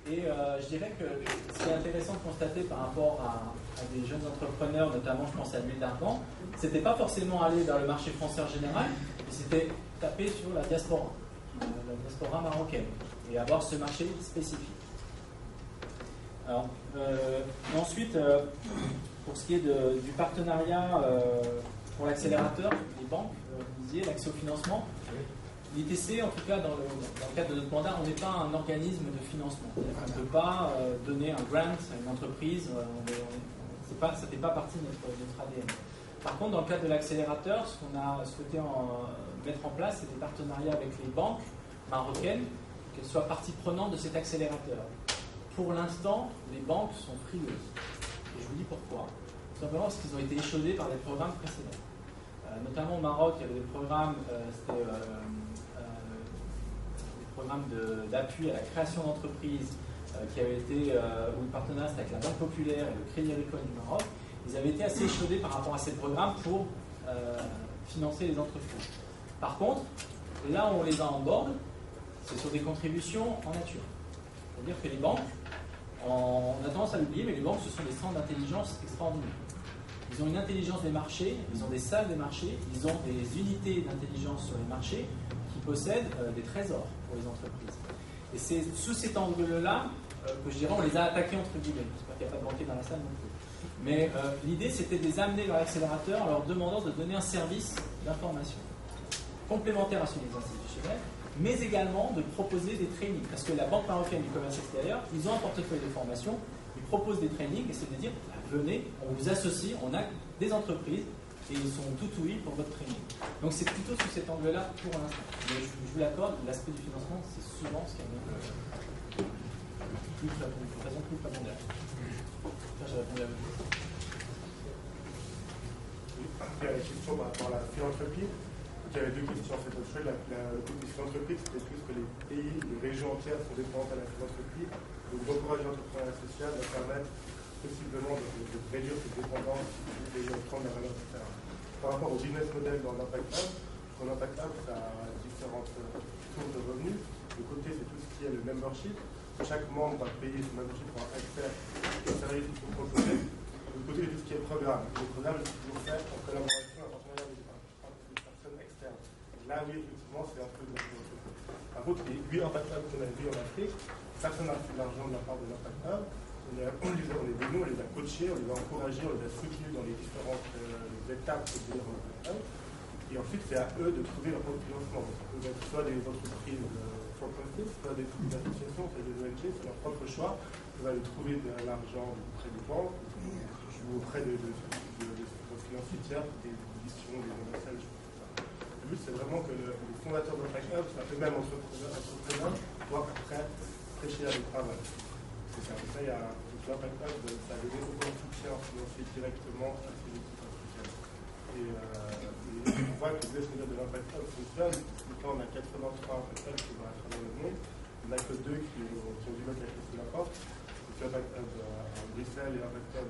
Je dirais que ce qui est intéressant de constater par rapport à des jeunes entrepreneurs, notamment je pense à l'huile d'argan, c'était pas forcément aller vers le marché français en général, mais c'était taper sur la diaspora marocaine, et avoir ce marché spécifique. Alors, ensuite, pour ce qui est du partenariat pour l'accélérateur, les banques, vous disiez, l'accès au financement, l'ITC, en tout cas, dans le cadre de notre mandat, on n'est pas un organisme de financement. On ne peut pas donner un grant à une entreprise, ça ne fait pas partie de notre ADN. Par contre, dans le cadre de l'accélérateur, ce qu'on a souhaité mettre en place, c'est des partenariats avec les banques marocaines, qu'elles soient partie prenante de cet accélérateur. Pour l'instant, les banques sont frileuses. Et je vous dis pourquoi. Tout simplement parce qu'ils ont été échaudés par des programmes précédents. Notamment au Maroc, il y avait des programmes, d'appui à la création d'entreprises qui avaient été, où le partenariat c'était avec la Banque Populaire et le Crédit Agricole du Maroc. Ils avaient été assez échaudés par rapport à ces programmes pour financer les entreprises. Par contre, là où on les a en board, c'est sur des contributions en nature. C'est-à-dire que les banques, on a tendance à l'oublier, mais les banques, ce sont des centres d'intelligence extraordinaires. Ils ont une intelligence des marchés, ils ont des salles des marchés, ils ont des unités d'intelligence sur les marchés qui possèdent des trésors pour les entreprises. Et c'est sous cet angle-là que je dirais on les a attaqués entre guillemets. J'espère qu'il n'y a pas de banquier dans la salle non plus. Mais l'idée c'était de les amener vers l'accélérateur en leur demandant de donner un service d'information complémentaire à celui des institutionnels, mais également de proposer des trainings. Parce que la Banque marocaine du commerce extérieur, ils ont un portefeuille de formation, ils proposent des trainings et c'est de dire venez, on vous associe, on a des entreprises et ils sont tout ouïs pour votre training. Donc c'est plutôt sous cet angle-là pour l'instant. Mais je vous l'accorde, l'aspect du financement, c'est souvent ce qui a plus abondant. Ça, j'ai répondu à vous. Il y a la question par rapport à la philanthropie. Il y avait deux questions en fait. Le côté philanthropie, c'était plus que les pays, les régions entières sont dépendantes à la philanthropie. Donc d'encourager l'entrepreneuriat social va permettre possiblement de réduire cette dépendance et de prendre la valeur, etc. Par rapport au business model dans l'Impact Hub, ça a différentes sources de revenus. Le côté, c'est tout ce qui est le membership. Chaque membre va payer son membership pour avoir accès aux services qui sont proposés. Le côté, c'est tout ce qui est programme. Le programme, c'est toujours fait en collaboration, en partenariat avec des personnes externes. Là, oui, effectivement, c'est un peu de notre côté. Par contre, les 8 Impact Hubs qu'on a vus en Afrique, personne n'a reçu de l'argent de la part de l'Impact Hub. On les a coachés, on les a encouragés, on les a soutenus dans les différentes étapes de développement. Et ensuite, c'est à eux de trouver leur propre financement. Ça peut être soit des entreprises for profit, soit des associations, soit des ONG, c'est leur propre choix. Ils vont aller trouver de l'argent auprès des banques ou auprès de financiers, des éditions, des commerciales, des choses comme ça. Le but, c'est vraiment que les fondateurs de l'Impact Hub, c'est un peu même entrepreneur, doivent après prêcher à des travail. C'est ça. Ça, il y a l'Impact Hub, ça a donné aucun soutien financier directement à ces équipes africaines. Et on voit que le business model de l'Impact Hub fonctionne. Maintenant, on a 83 Impact Hubs qui vont à travers le monde. On n'a que 2 qui ont dû mettre la clé sous la porte. C'est l'Impact Hub à Bruxelles et l'Impact Hub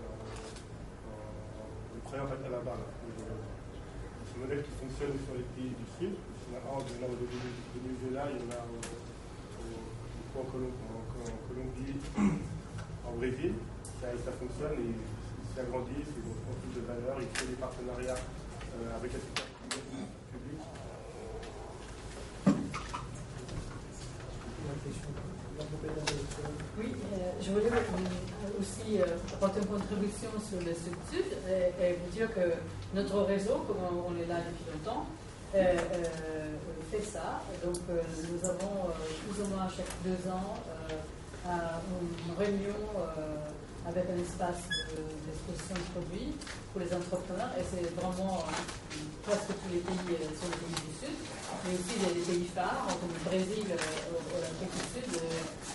le premier Impact Hub là-bas. C'est un modèle qui fonctionne sur les pays du Sud. Il y en a un au Venezuela, il y en a en Colombie, en Brésil. Ça fonctionne et ils s'agrandissent, ils ont plus de valeur, ils créent des partenariats avec les secteurs publics. Oui, je voulais aussi apporter une contribution sur le Sud-Sud et vous dire que notre réseau, comme on est là depuis longtemps, fait ça. Donc nous avons plus ou moins chaque 2 ans une réunion avec un espace d'exposition de produits pour les entrepreneurs et c'est vraiment presque tous les pays sur les pays du Sud, mais aussi il y a des pays phares comme le Brésil ou l'Afrique du Sud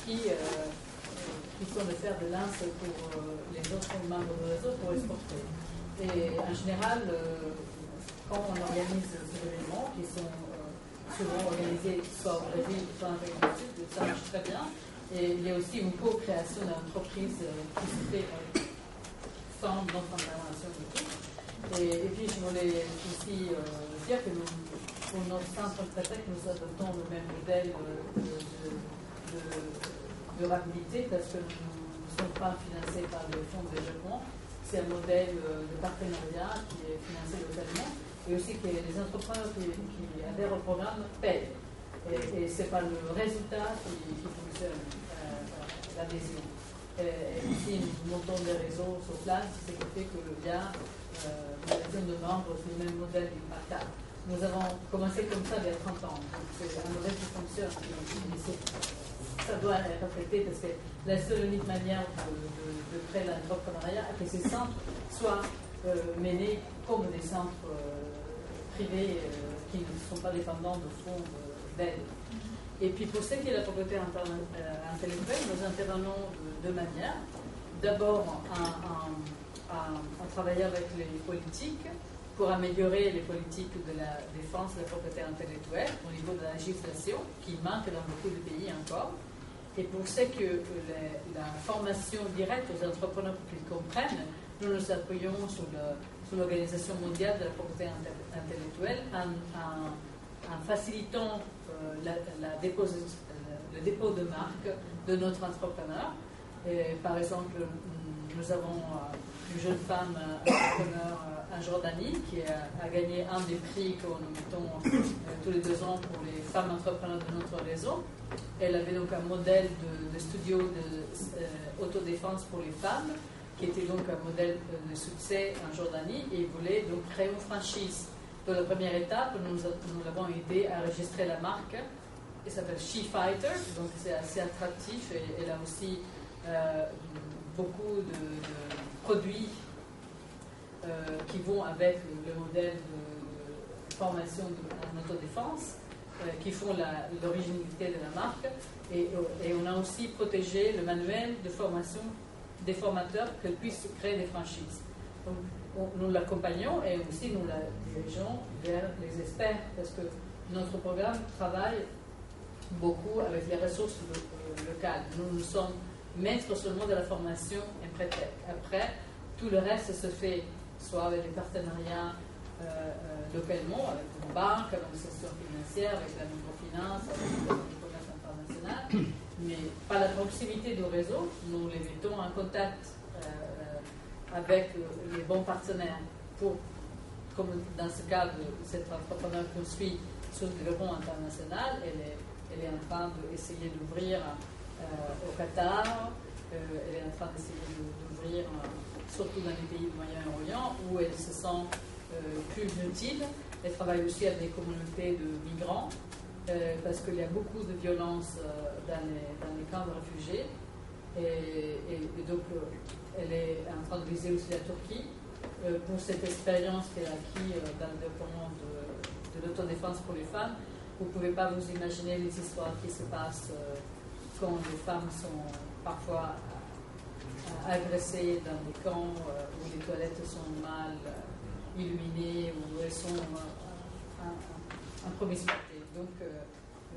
qui sont le fer de lance pour les autres membres du réseau pour exporter. Et en général, quand on organise ces événements qui sont souvent organisés soit au Brésil, soit en Afrique du Sud, ça marche très bien. Et il y a aussi une co-création d'entreprises qui se fait sans notre intervention du tout. Et puis je voulais aussi dire que pour notre centre Pretec, nous adoptons le même modèle de durabilité parce que nous ne sommes pas financés par le fonds de développement. C'est un modèle de partenariat qui est financé localement et aussi que les entrepreneurs qui adhèrent au programme payent. Et ce n'est pas le résultat qui fonctionne, l'adhésion. Et aussi, nous montons des réseaux sur place, ce qui fait qu'il y a une adhésion de membres sur le même modèle d'Impact. Nous avons commencé comme ça il y a 30 ans. Donc c'est un modèle qui fonctionne. Ça doit être reflété parce que la seule unique manière de créer l'entrepreneuriat est que ces centres soient menés comme des centres privés qui ne sont pas dépendants de fonds d'aide. Et puis pour ce qui est de la propriété intellectuelle, nous intervenons de deux manières. D'abord en travaillant avec les politiques pour améliorer les politiques de la défense de la propriété intellectuelle au niveau de la législation qui manque dans beaucoup de pays encore. Et pour ce que la formation directe aux entrepreneurs pour qu'ils comprennent, nous nous appuyons sur l'Organisation mondiale de la propriété intellectuelle en facilitant le dépôt de marque de notre entrepreneur. Et, par exemple, nous avons une jeune femme entrepreneur en Jordanie qui a gagné un des prix que nous mettons tous les 2 ans pour les femmes entrepreneurs de notre réseau. Elle avait donc un modèle de studio d'autodéfense pour les femmes qui était donc un modèle de succès en Jordanie et voulait donc créer une franchise. Dans la première étape, nous l'avons aidé à enregistrer la marque. Elle s'appelle She Fighter, donc c'est assez attractif et elle a aussi beaucoup de produits qui vont avec le modèle de formation en autodéfense, qui font l'originalité de la marque. Et on a aussi protégé le manuel de formation des formateurs qu'elles puissent créer des franchises. Donc, nous l'accompagnons et aussi nous la dirigeons vers les experts parce que notre programme travaille beaucoup avec les ressources locales. Nous sommes maîtres seulement de la formation et Pretec. Après, tout le reste se fait soit avec des partenariats localement, avec une banque, avec l'institution financière, avec la microfinance, avec le commerce international, mais par la proximité du réseau, nous les mettons en contact avec les bons partenaires pour, comme dans ce cas de cet entrepreneur qu'on suit sur le développement international, elle est en train d'essayer d'ouvrir au Qatar, elle est en train d'essayer d'ouvrir surtout dans les pays du Moyen-Orient où elle se sent plus utile. Elle travaille aussi avec des communautés de migrants parce qu'il y a beaucoup de violences dans les camps de réfugiés et donc elle est en train de viser aussi la Turquie pour cette expérience qu'elle a acquise dans le développement de l'autodéfense pour les femmes. Vous ne pouvez pas vous imaginer les histoires qui se passent quand les femmes sont parfois agressés dans des camps où les toilettes sont mal illuminées, où elles sont en promiscuité. Donc,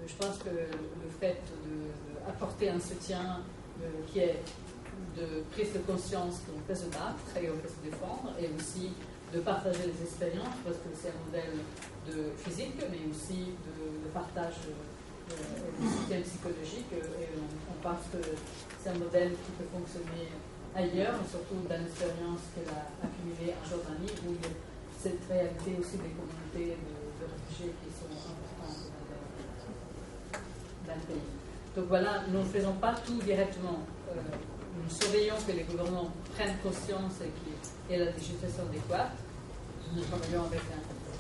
je pense que le fait d'apporter un soutien qui est de prise de conscience qu'on peut se battre et on peut se défendre, et aussi de partager les expériences, parce que c'est un modèle de physique, mais aussi de partage de soutien psychologique, et on pense que c'est un modèle qui peut fonctionner ailleurs, surtout dans l'expérience qu'elle a accumulée en Jordanie, où il y a cette réalité aussi des communautés de réfugiés qui sont importantes dans le pays. Donc voilà, nous ne faisons pas tout directement. Nous surveillons que les gouvernements prennent conscience et qu'il y ait la législation adéquate. Nous travaillons avec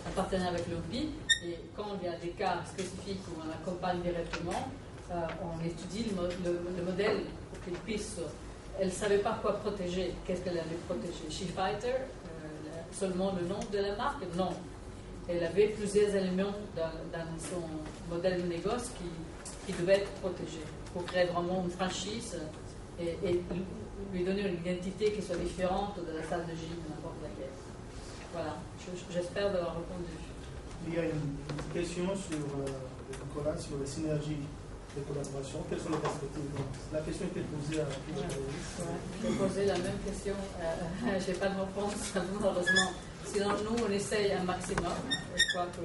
un partenaire avec l'OPI, et quand il y a des cas spécifiques où on accompagne directement, on étudie le modèle pour qu'ils puissent. Elle ne savait pas quoi protéger. Qu'est-ce qu'elle avait protégé? SheFighter, seulement le nom de la marque? Non. Elle avait plusieurs éléments dans son modèle de négoce qui devaient être protégés pour créer vraiment une franchise et lui donner une identité qui soit différente de la salle de gym de n'importe laquelle. Voilà, j'espère d'avoir répondu. Il y a une question sur Nicolas, sur les synergies de collaboration. Quelles sont les perspectives? La question était posée à J'ai posé la même question. Je n'ai pas de réponse, malheureusement. Sinon, nous, on essaye un maximum. Je crois que,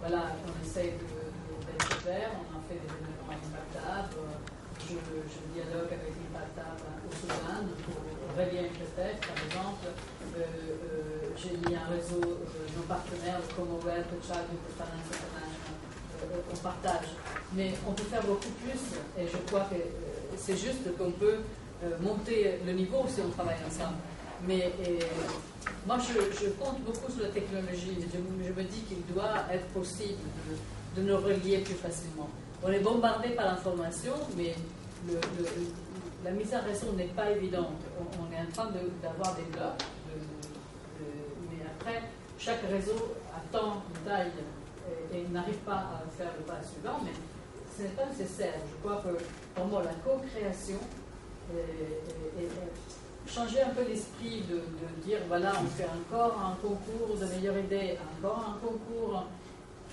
voilà, on essaye d'être ouvert. On a fait des événements à Bagdad. Je dialogue avec les Bagdad au Soudan pour relier un peut-être, par exemple. J'ai mis un réseau de nos partenaires, le Commonwealth, le Child Finance International. On partage. Mais on peut faire beaucoup plus, et je crois que c'est juste qu'on peut monter le niveau si on travaille ensemble. Mais moi, je compte beaucoup sur la technologie. Je me dis qu'il doit être possible de nous relier plus facilement. On est bombardé par l'information, mais la mise en réseau n'est pas évidente. On est en train d'avoir des blocs, mais après, chaque réseau attend une taille et n'arrive pas à faire le pas suivant, mais ce n'est pas nécessaire. Je crois que pour moi, la co-création changer un peu l'esprit de dire voilà, on fait encore un concours de meilleure idée, encore un concours.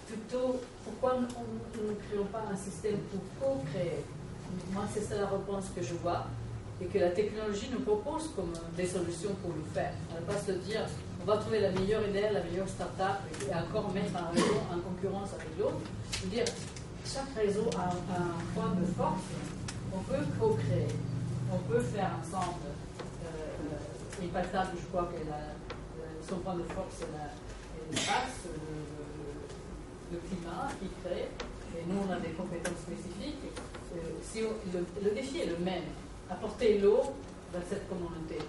Plutôt, pourquoi nous ne créons pas un système pour co-créer? Moi, c'est ça la réponse que je vois, et que la technologie nous propose comme des solutions pour le faire. On ne va pas se dire on va trouver la meilleure idée, la meilleure start-up, et encore même un réseau en concurrence avec l'autre. Je veux dire, chaque réseau a un point de force. On peut co-créer, on peut faire ensemble. Impactable, je crois que son point de force, c'est l'espace, le climat qui crée. Et nous, on a des compétences spécifiques. Si le défi est le même, apporter l'eau dans cette communauté.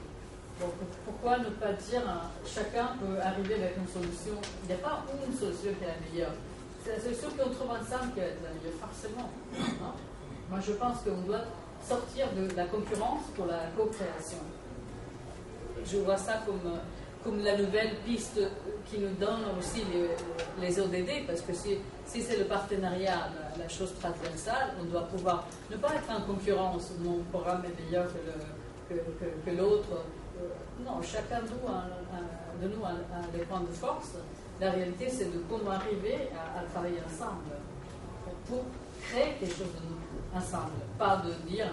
Donc, pourquoi ne pas dire chacun peut arriver avec une solution? Il n'y a pas une solution qui est la meilleure. C'est la solution qu'on trouve ensemble qui est la meilleure, forcément. Non? Moi, je pense qu'on doit sortir de la concurrence pour la co-création. Je vois ça comme la nouvelle piste qui nous donne aussi les ODD, parce que si c'est le partenariat, la chose transversale, on doit pouvoir ne pas être en concurrence. Mon programme est meilleur que l'autre. Non, chacun de nous a des points de force. La réalité, c'est de comment arriver à travailler ensemble pour créer quelque chose de nous ensemble. Pas de dire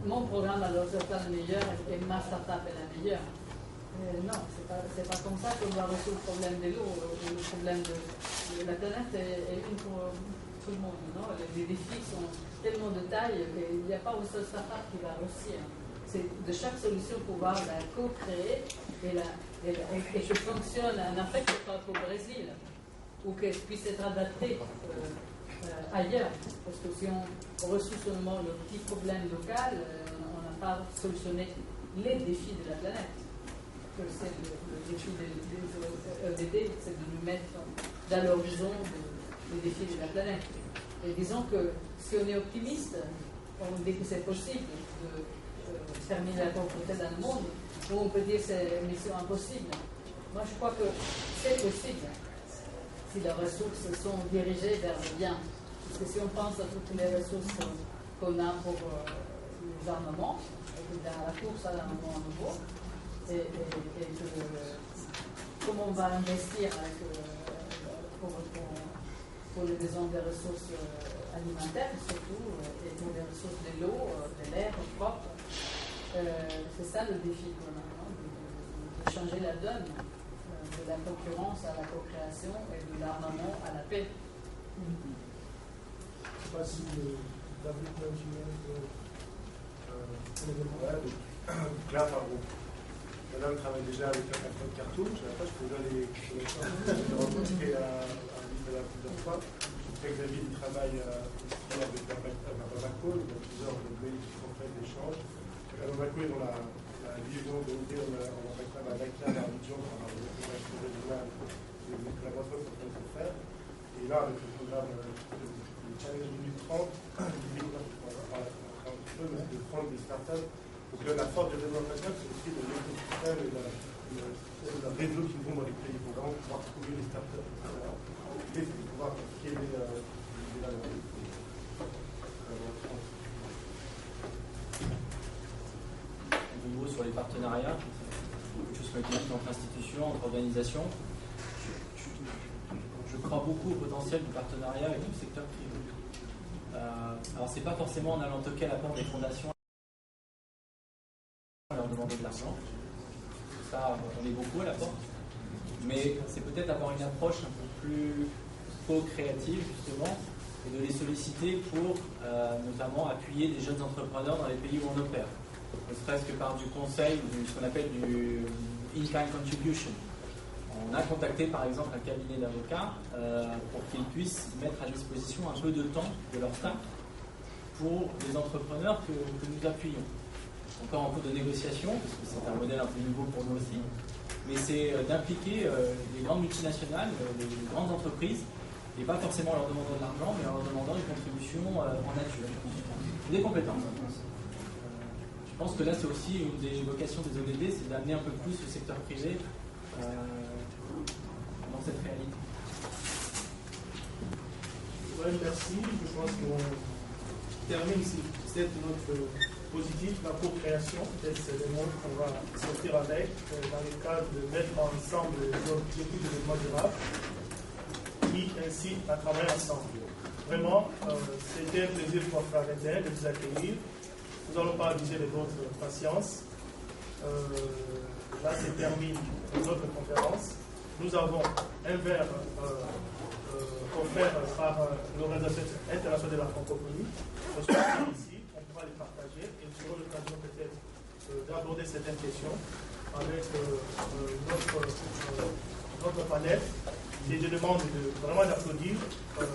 mon programme alors c'est le meilleur et ma start-up est la meilleure. Non, c'est pas comme ça qu'on doit résoudre le problème de l'eau. Le problème de la planète est une pour tout le monde. Non? Les défis sont tellement de taille qu'il n'y a pas une seule start-up qui va réussir. C'est de chaque solution pouvoir la co-créer et que fonctionne en Afrique, pas au Brésil, ou qu'elle puisse être adaptée ailleurs. Parce que si on résout seulement le petit problème local, on n'a pas solutionné les défis de la planète. C'est le défi des EDD, c'est de nous mettre dans l'horizon des défis de la planète. Et disons que si on est optimiste, on dit que c'est possible de terminer la pauvreté dans le monde, ou on peut dire que c'est une mission impossible. Moi, je crois que c'est possible si les ressources sont dirigées vers le bien. Parce que si on pense à toutes les ressources qu'on a pour les armements, dans la course à l'environnement nouveau et comment on va investir pour les besoins des ressources alimentaires surtout et pour les ressources de l'eau, de l'air propre. C'est ça le défi qu'on a, hein, de changer la donne de la concurrence à la co-création et de l'armement à la paix. Je ne sais pas si David là, madame travaille déjà avec un code cartouche. Après, je peux donner les connaissances. J'ai rencontré un livre plusieurs fois. Je sais que David travaille aussi avec Bamako. Il y a plusieurs pays qui font fait d'échanges. À Bamako, ils ont la vision de l'idée, on va mettre la Dakar, la religion, on va mettre les collaborations qu'on peut faire. Et là, avec le programme de Challenge 2030, de prendre des startups. Donc là, la force du développement national, c'est aussi de l'écosystème et le réseau qui vont dans les pays pour vraiment pouvoir trouver les startups, etc. L'idée, c'est de pouvoir scaler les valeurs. De nouveau sur les partenariats, quelque chose qui est entre institutions, entre organisations. Je crois beaucoup au potentiel du partenariat avec le secteur privé. Alors, c'est pas forcément en allant toquer à la porte des fondations à leur demander de l'argent. Ça, on est beaucoup à la porte. Mais c'est peut-être avoir une approche un peu plus co-créative, justement, et de les solliciter pour notamment appuyer des jeunes entrepreneurs dans les pays où on opère. Ne serait-ce que par du conseil ou ce qu'on appelle du in-kind contribution. On a contacté par exemple un cabinet d'avocats pour qu'ils puissent mettre à disposition un peu de temps de leur staff pour les entrepreneurs que nous appuyons. Encore en cours de négociation, parce que c'est un modèle un peu nouveau pour nous aussi, mais c'est d'impliquer les grandes multinationales, les grandes entreprises, et pas forcément en leur demandant de l'argent, mais en leur demandant une contribution en nature, des compétences. Je pense que là c'est aussi une des vocations des ODD, c'est d'amener un peu plus le secteur privé dans cette réalité. Ouais, merci. Je pense qu'on termine cette note positive, la co-création. Peut-être c'est le monde qu'on va sortir avec dans le cadre de mettre ensemble les objectifs de développement durable qui incitent à travailler ensemble. Vraiment, c'était un plaisir pour Frère Etienne de vous accueillir. Nous n'allons pas abuser de votre patience. Là, c'est terminé notre conférence. Nous avons un verre offert par l'Organisation internationale de la francophonie. On se retrouve ici, on pourra les partager et nous aurons l'occasion peut-être d'aborder certaines questions avec notre panel. Et je demande vraiment d'applaudir pour